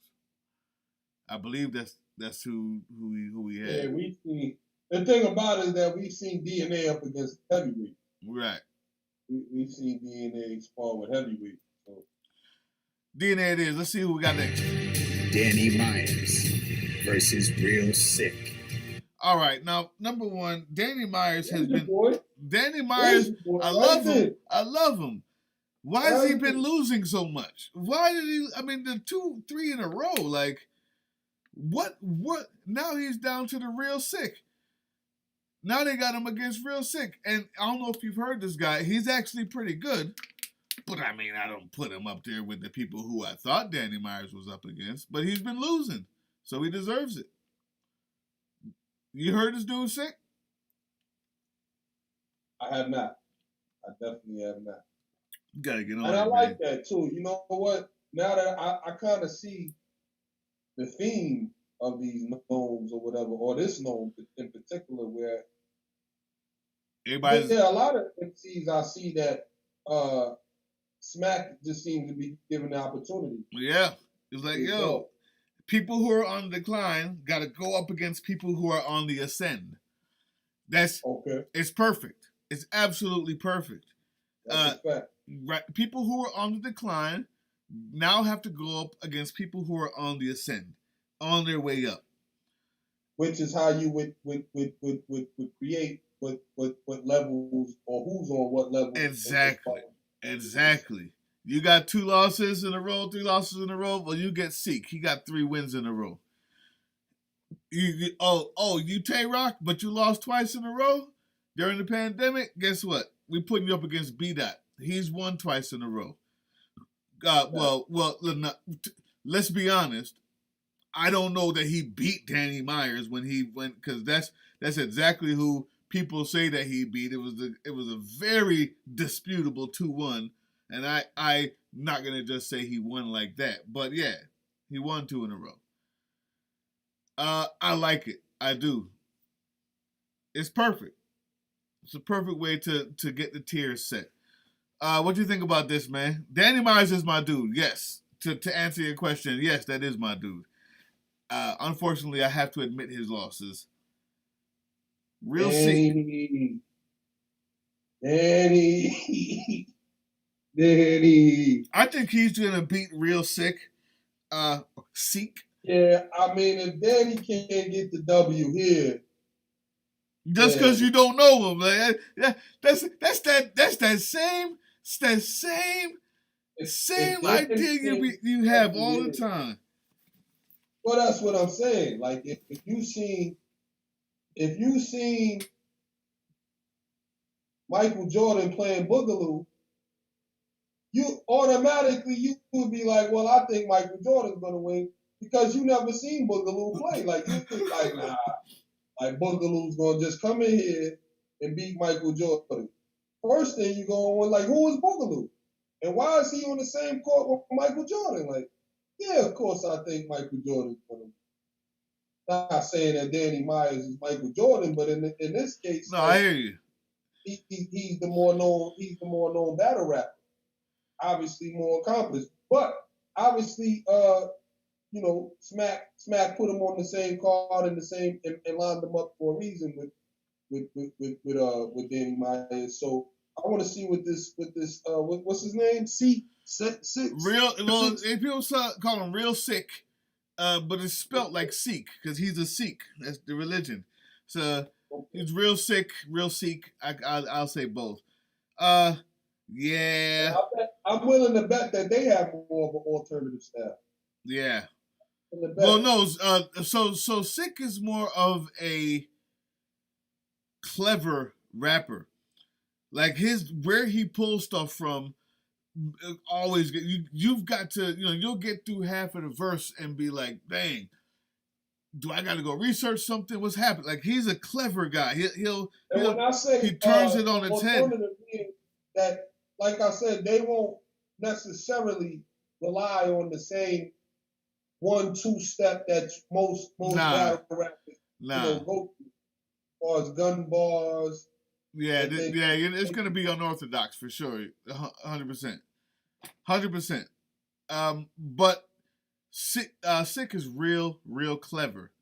I believe that's who we had. Yeah, we see. The thing about it is that we've seen DNA up against heavyweight. Right. We've seen DNA spar with heavyweight. So. DNA it is. Let's see who we got next. Danny Myers versus Real Sick. All right, now number one, Danny Myers has been. Boy. Danny Myers, I love him. I love him. Why has he been losing so much? Why did he? I mean, the 2-3 in a row. Like, what? Now he's down to the Real Sick. Now they got him against Real Sick, and I don't know if you've heard this guy. He's actually pretty good, but I mean, I don't put him up there with the people who I thought Danny Myers was up against. But he's been losing, so he deserves it. You heard this dude Sick? I have not. I definitely have not. You gotta get on. And I like that too. You know what? Now that I kind of see the theme of these gnomes or whatever, or this gnome in particular, where there are a lot of MCs I see that Smack just seems to be given the opportunity. Yeah, it's like people who are on the decline got to go up against people who are on the ascend. That's okay. It's perfect. It's absolutely perfect. That's a fact. Right, people who are on the decline now have to go up against people who are on the ascend, on their way up. Which is how you would create what levels or who's on what level. Exactly. You got 2 losses in a row, 3 losses in a row. Well, you get Seek. He got 3 wins in a row. You Tay-Rock, but you lost twice in a row during the pandemic. Guess what? We putting you up against B-Dot. He's won twice in a row. Let's be honest. I don't know that he beat Danny Myers when he went, because that's exactly who people say that he beat. It was a very disputable 2-1, and I'm not gonna just say he won like that. But yeah, he won 2 in a row. I like it. I do. It's perfect. It's a perfect way to get the tiers set. What do you think about this, man? Danny Myers is my dude. Yes. To answer your question, yes, that is my dude. Unfortunately, I have to admit his losses. Real Sick. Danny. I think he's gonna beat Real Sick. Seek. Yeah, I mean, if Danny can't get the W here, just because you don't know him, man. That's that same idea you have all the time. Well, that's what I'm saying. Like if you seen Michael Jordan playing Boogaloo, you would be like, well, I think Michael Jordan's gonna win because you never seen Boogaloo play. Like you think like, nah, like Boogaloo's gonna just come in here and beat Michael Jordan. First thing you go on, like, who is Boogaloo? And why is he on the same court with Michael Jordan? Like, yeah, of course I think Michael Jordan's gonna win. Not saying that Danny Myers is Michael Jordan, but in this case, no, I hear you. He's the more known battle rapper. Obviously more accomplished, but obviously, Smack put him on the same card and lined them up for a reason with Danny Myers. So I want to see what's his name? People call him Real Sick. But it's spelt like Sikh because he's a Sikh. That's the religion. So he's Real Sick, Real Sikh. I'll say both. Yeah. I'm willing to bet that they have more of an alternative style. Yeah. Well, no. So Sikh is more of a clever rapper. Like where he pulls stuff from. Always you've got to you'll get through half of the verse and be like, dang, do I got to go research something? What's happening? Like he's a clever guy. He turns it on its head. That, like I said, they won't necessarily rely on the same 1-2 step that most battle rappers Nah. go through as far as gun bars. Yeah, it's gonna be unorthodox for sure. 100%. 100%. But Sick is real clever.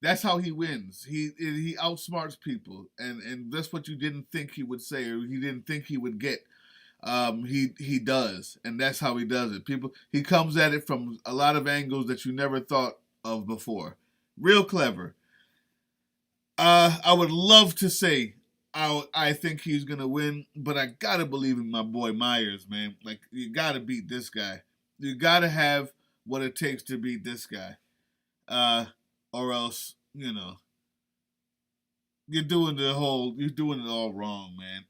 That's how he wins. He outsmarts people, and that's what you didn't think he would say, or he didn't think he would get. He does, and that's how he does it. He comes at it from a lot of angles that you never thought of before. Real clever. I would love to say I think he's gonna win, but I gotta believe in my boy Myers, man. Like, you gotta beat this guy. You gotta have what it takes to beat this guy. Or else, you're doing it all wrong, man.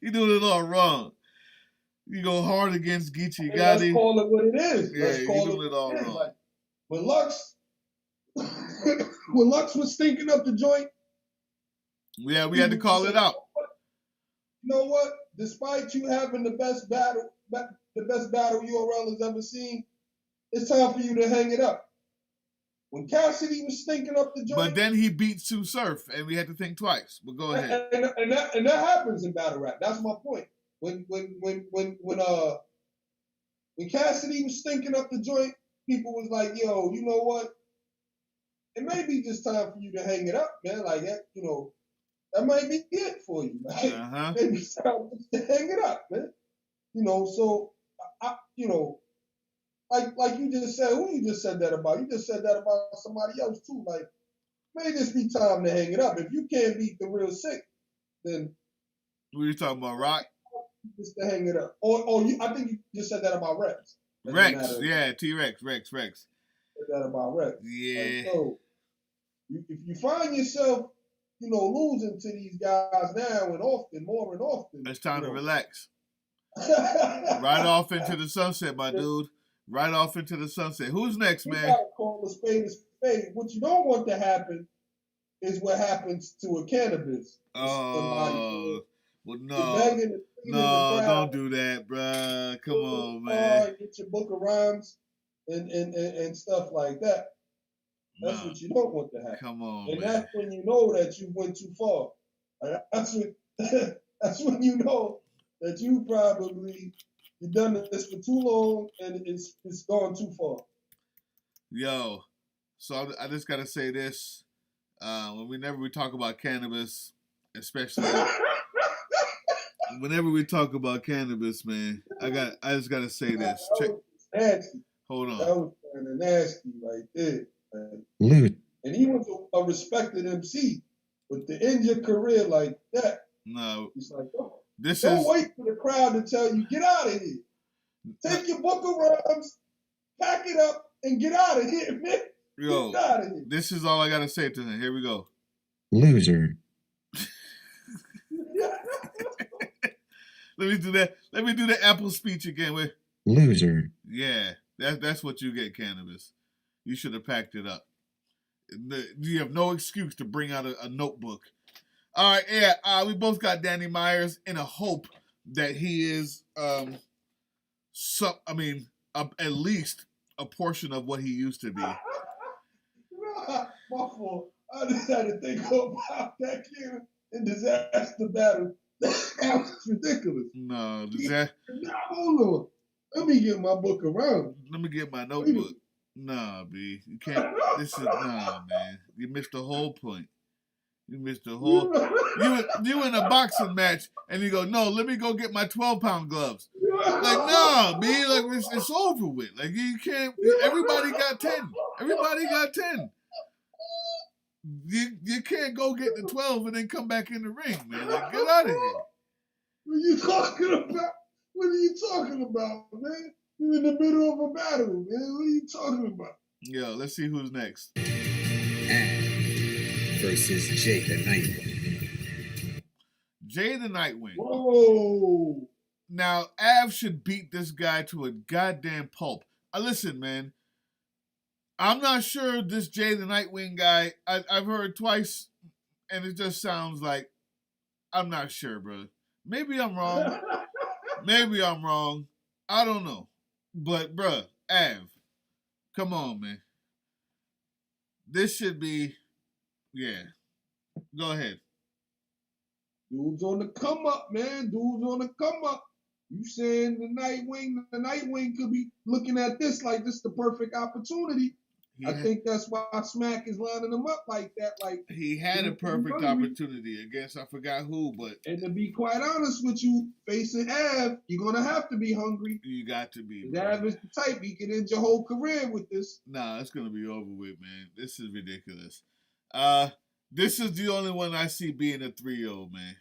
You're doing it all wrong. You go hard against Geechee Gotti. Let's call it what it is. Yeah, you're doing it all wrong. Like, when Lux was stinking up the joint. Yeah, we had to call it out. You know what? Despite you having the best battle URL has ever seen, it's time for you to hang it up. When Cassidy was stinking up the joint, but then he beat Sue Surf, and we had to think twice. But go ahead. And that happens in battle rap. That's my point. When Cassidy was stinking up the joint, people was like, "Yo, you know what? It may be just time for you to hang it up, man. Like that, that might be it for you. Like, maybe it's time to hang it up, man. So like you just said, who you just said that about? You just said that about somebody else too. Like, may this be time to hang it up. If you can't beat the real Sick, then what are you talking about, Rock? Just to hang it up. I think you just said that about Rex. Rex, yeah, T-Rex, Rex. Said that about Rex. Yeah. Like, so, if you find yourself, losing to these guys now and often, more and often, it's time to relax. Right off into the sunset, my dude. Right off into the sunset. Who's next, man? You gotta call a spade a spade. What you don't want to happen is what happens to a Cannabis. Oh, well, no, don't do that, bruh. Come on, man. Get your book of rhymes and stuff like that. That's what you don't want to happen. Come on, and man. That's when you know that you went too far. That's when you know that you've done this for too long and it's gone too far. Yo, so I just gotta say this. Whenever we talk about cannabis, especially whenever we talk about cannabis, man, I just gotta say this. Nasty. Hold on. That was kind of nasty right there. Lewd. And he was a respected MC, but to end your career like that, no. It's like, don't wait for the crowd to tell you, get out of here. Take your book of rhymes, pack it up, and get out of here, man. Yo, get out of here. This is all I gotta say to him. Here we go. Loser. Let me do the Apple speech again. With Loser. Yeah, that's what you get, Cannabis. You should have packed it up. You have no excuse to bring out a notebook. All right, yeah, we both got Danny Myers in a hope that he is, at least a portion of what he used to be. My fault. I just had to think about that kid in Disaster Battle. That was ridiculous. No, hold on. Let me get my book around. Let me get my notebook. Nah, B. You can't. Man. You missed the whole point. You missed the whole. You in a boxing match and you go, no, let me go get my 12-pound gloves. Like, nah, B. Like, it's over with. Like, you can't. Everybody got 10. Everybody got 10. You can't go get the 12 and then come back in the ring, man. Like, get out of here. What are you talking about? What are you talking about, man? You're in the middle of a battle, man. What are you talking about? Yo, let's see who's next. Av versus Jay the Nightwing. Jay the Nightwing. Whoa. Now, Av should beat this guy to a goddamn pulp. Listen, man. I'm not sure this Jay the Nightwing guy, I've heard twice, and it just sounds like, I'm not sure, bro. Maybe I'm wrong. Maybe I'm wrong. I don't know. But, bruh, Av, come on, man. this should be, yeah. Go ahead. Dude's on the come up, man. Dude's on the come up. You saying the Nightwing could be looking at this like this is the perfect opportunity. I think that's why Smack is lining them up like that. Like he had a perfect opportunity against I forgot who, but and to be quite honest with you, facing Av, you're gonna have to be hungry. You got to be. Av is the type he can end your whole career with this. Nah, it's gonna be over with, man. This is ridiculous. This is the only one I see being a 3-0, man.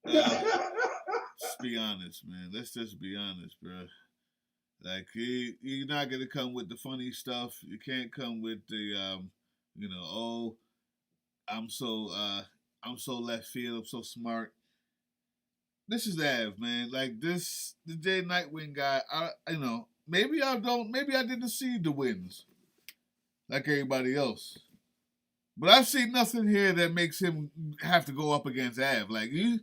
Let's be honest, man. Let's just be honest, bro. Like you're not gonna come with the funny stuff. You can't come with the oh, I'm so left field, I'm so smart. This is Av, man. Like this the Jay Nightwing guy, maybe I didn't see the wins like everybody else. But I've seen nothing here that makes him have to go up against Av. Like you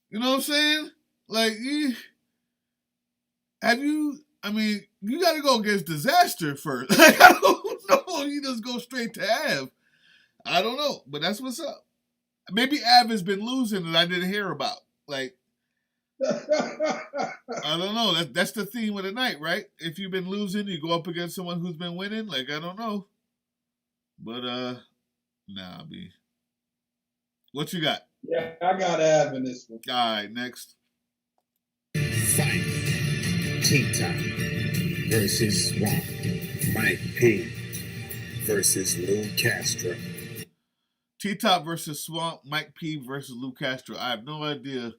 know what I'm saying? Like you got to go against Disaster first. Like, I don't know. You just go straight to Av. I don't know, but that's what's up. Maybe Av has been losing that I didn't hear about. Like, I don't know. That's the theme of the night, right? If you've been losing, you go up against someone who's been winning. Like, I don't know. But, nah, B. What you got? Yeah, I got Av in this one. All right, next. Fight. T-Top versus Swamp. Mike P versus Lou Castro. T-Top versus Swamp. Mike P versus Lou Castro. I have no idea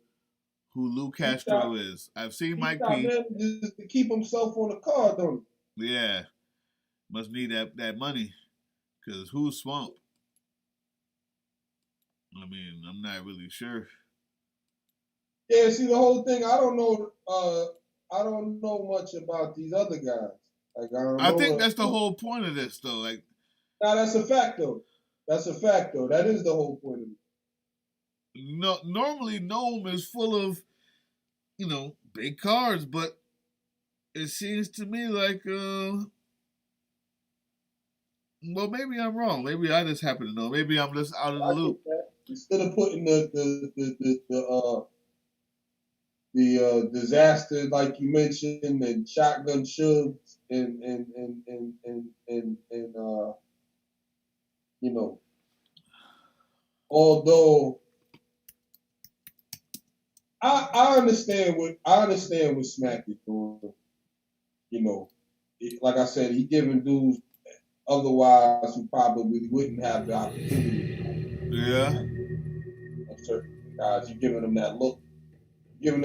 who Lou Castro is. I've seen Mike P. Just to keep himself on the card, don't he? Yeah. Must need that money. Because who's Swamp? I mean, I'm not really sure. Yeah, see the whole thing. I don't know much about these other guys. Like I think that's the whole point of this, though. Like, now that's a fact, though. That is the whole point of it. No, normally Gnome is full of, big cards, but it seems to me like, well, maybe I'm wrong. Maybe I just happen to know. Maybe I'm just out of the loop. Instead of putting the Disaster like you mentioned and Shotgun Shugs and although I understand what Smack is doing. Like I said, he giving dudes otherwise who probably wouldn't have the opportunity. Yeah. Certain guys, you're giving them that look. And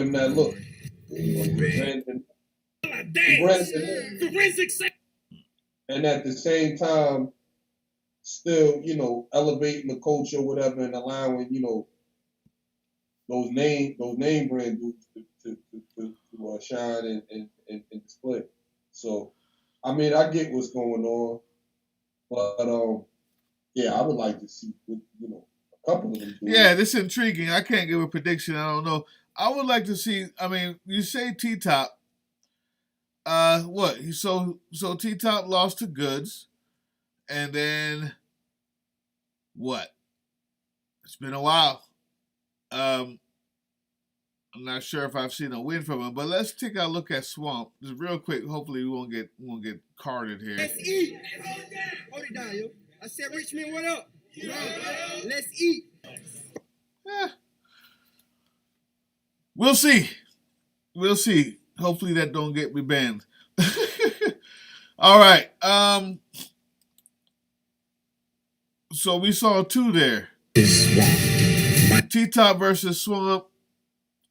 at the same time, still, elevating the culture, whatever, and allowing, those name brand dudes to shine and display. So, I mean, I get what's going on, but yeah, I would like to see, a couple of them. Yeah, this is intriguing. I can't give a prediction. I don't know. I would like to see. I mean, you say T-Top. What? So T-Top lost to Goods, and then what? It's been a while. I'm not sure if I've seen a win from him, but let's take a look at Swamp just real quick. Hopefully, we won't get carded here. Let's eat. Hold it down, yo. I said, Richmond, what up? Let's eat. Yeah. We'll see. Hopefully that don't get me banned. All right. So we saw two there. T-Top versus Swamp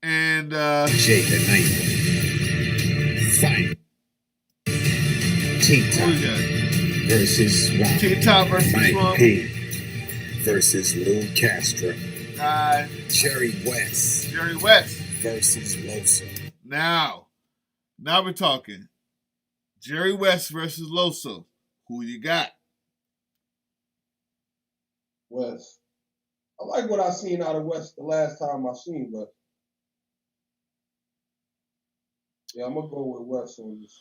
and Jay the Night. Fight. T-Top versus Swamp. T-Top versus Mike Swamp. P versus Lou Castro. Jerry West versus Loso. Now we're talking. Jerry West versus Loso. Who you got? West. I like what I seen out of West the last time I seen West. Yeah, I'm gonna go with West on this.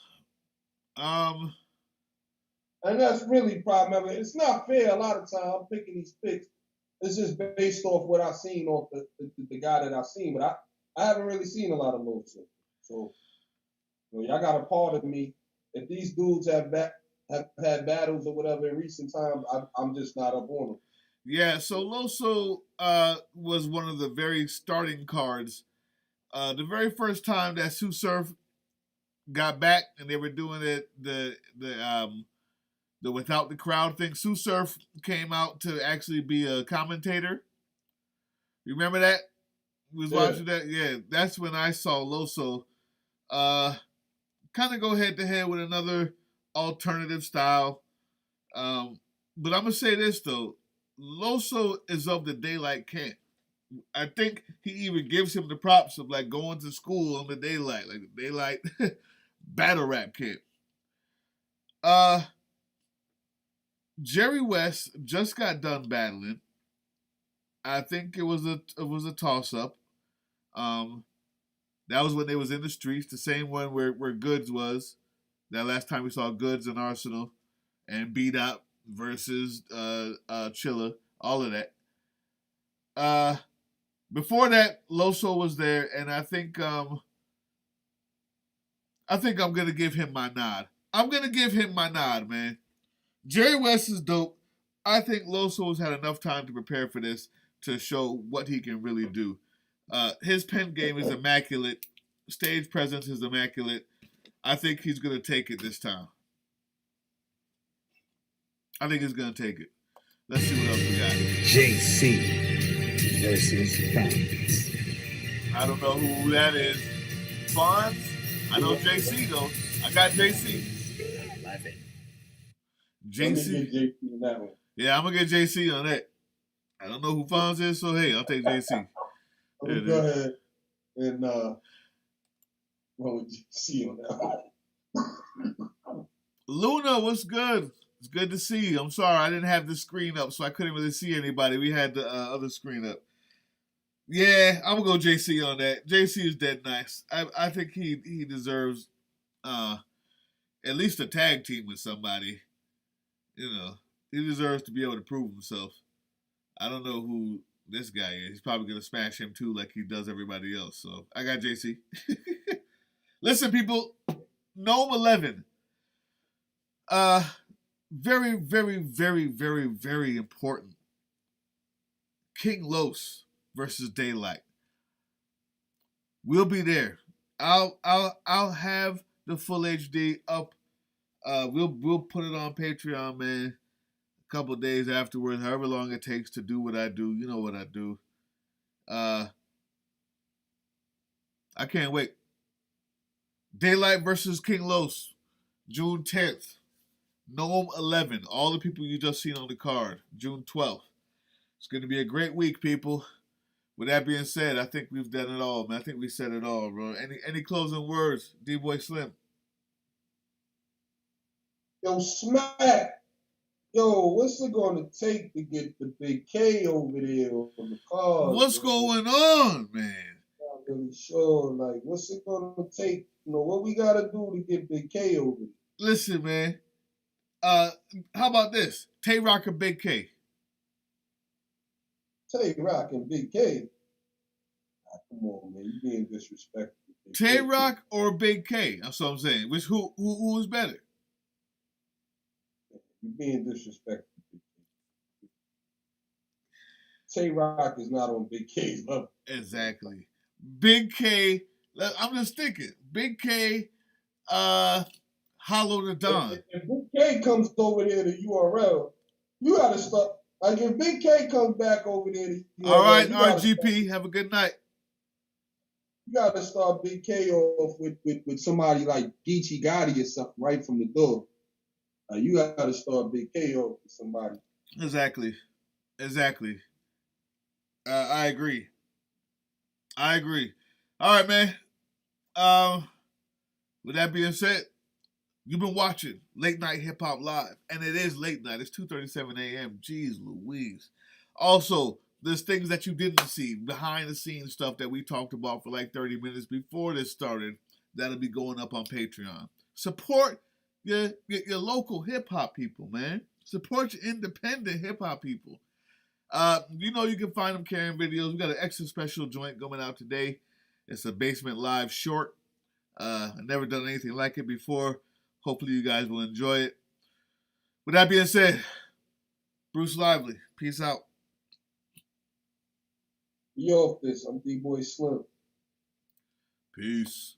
And that's really primarily, it's not fair a lot of times. I'm picking these picks. It's just based off what I've seen off the guy that I've seen. But I haven't really seen a lot of Loso. So, y'all got a part of me. If these dudes have had battles or whatever in recent times, I'm just not up on them. Yeah, so Loso was one of the very starting cards. The very first time that Sue Surf got back and they were doing the without the crowd thing, Sue Surf came out to actually be a commentator. You remember that? We was watching that? Yeah, that's when I saw Loso kind of go head to head with another alternative style. But I'm going to say this, though. Loso is of the Daylyte camp. I think he even gives him the props of like going to school on the Daylyte, like the Daylyte battle rap camp. Jerry West just got done battling. I think it was a toss up. That was when they was in the streets, the same one where Goods was. That last time we saw Goods in Arsenal and Beat Up versus Chilla, all of that. Before that, Loso was there, and I think I'm gonna give him my nod. I'm gonna give him my nod, man. Jerry West is dope. I think Loso has had enough time to prepare for this to show what he can really do. His pen game is immaculate. Stage presence is immaculate. I think he's gonna take it this time. I think he's gonna take it. Let's see what else we got. JC versus Fonz. I don't know who that is. Fonz? I know JC though. I got JC. 11. JC. JC in that one. Yeah, I'm gonna get JC on that. I don't know who Fonz is, so hey, I'll take JC. Go ahead and roll with JC on that one. Luna, what's good? It's good to see you. I'm sorry, I didn't have the screen up, so I couldn't really see anybody. We had the other screen up. Yeah, I'm gonna go JC on that. JC is dead nice. I think he deserves at least a tag team with somebody. You know, he deserves to be able to prove himself. I don't know who this guy is. He's probably gonna smash him too, like he does everybody else. So I got JC. Listen, people, Gnome 11. Very, very, very, very, very important. King Los versus Daylyte. We'll be there. I'll have the full HD up. We'll put it on Patreon, man. A couple days afterwards, however long it takes to do what I do. You know what I do. I can't wait. Daylyte versus King Los, June 10th. Gnome 11. All the people you just seen on the card, June 12th. It's going to be a great week, people. With that being said, I think we've done it all, man. I think we said it all, bro. Any closing words, D-Boy Slim? Yo, Smack. Yo, what's it going to take to get the big K over there on the card? What's going on, man? I'm not really sure. Like, what's it going to take? You know, what we got to do to get big K over there? Listen, man. How about this? Tay Rock or Big K? Tay Rock and Big K. Come on, man. You being disrespectful. Tay Rock or Big K? That's what I'm saying. Who is better? You being disrespectful. Tay Rock is not on Big K's level. Exactly. Big K. I'm just thinking. Big K. Hollow the Don. If Big K comes over there to URL, you got to start. Like, if Big K comes back over there to URL. All right, RGP. Have a good night. You got to start Big K off with somebody like Geechee Gotti or something right from the door. You got to start Big K off with somebody. Exactly. I agree. All right, man. With that being said, you've been watching Late Night Hip Hop Live, and it is late night. It's 2:37 a.m. Jeez Louise. Also, there's things that you didn't see, behind the scenes stuff that we talked about for like 30 minutes before this started, that'll be going up on Patreon. Support your local hip hop people, man. Support your independent hip hop people. You know you can find them carrying videos. We got an extra special joint coming out today. It's a Basement Live short. I've never done anything like it before. Hopefully you guys will enjoy it. With that being said, Bruce Lively, peace out. We off this. I'm D-Boy Slim. Peace.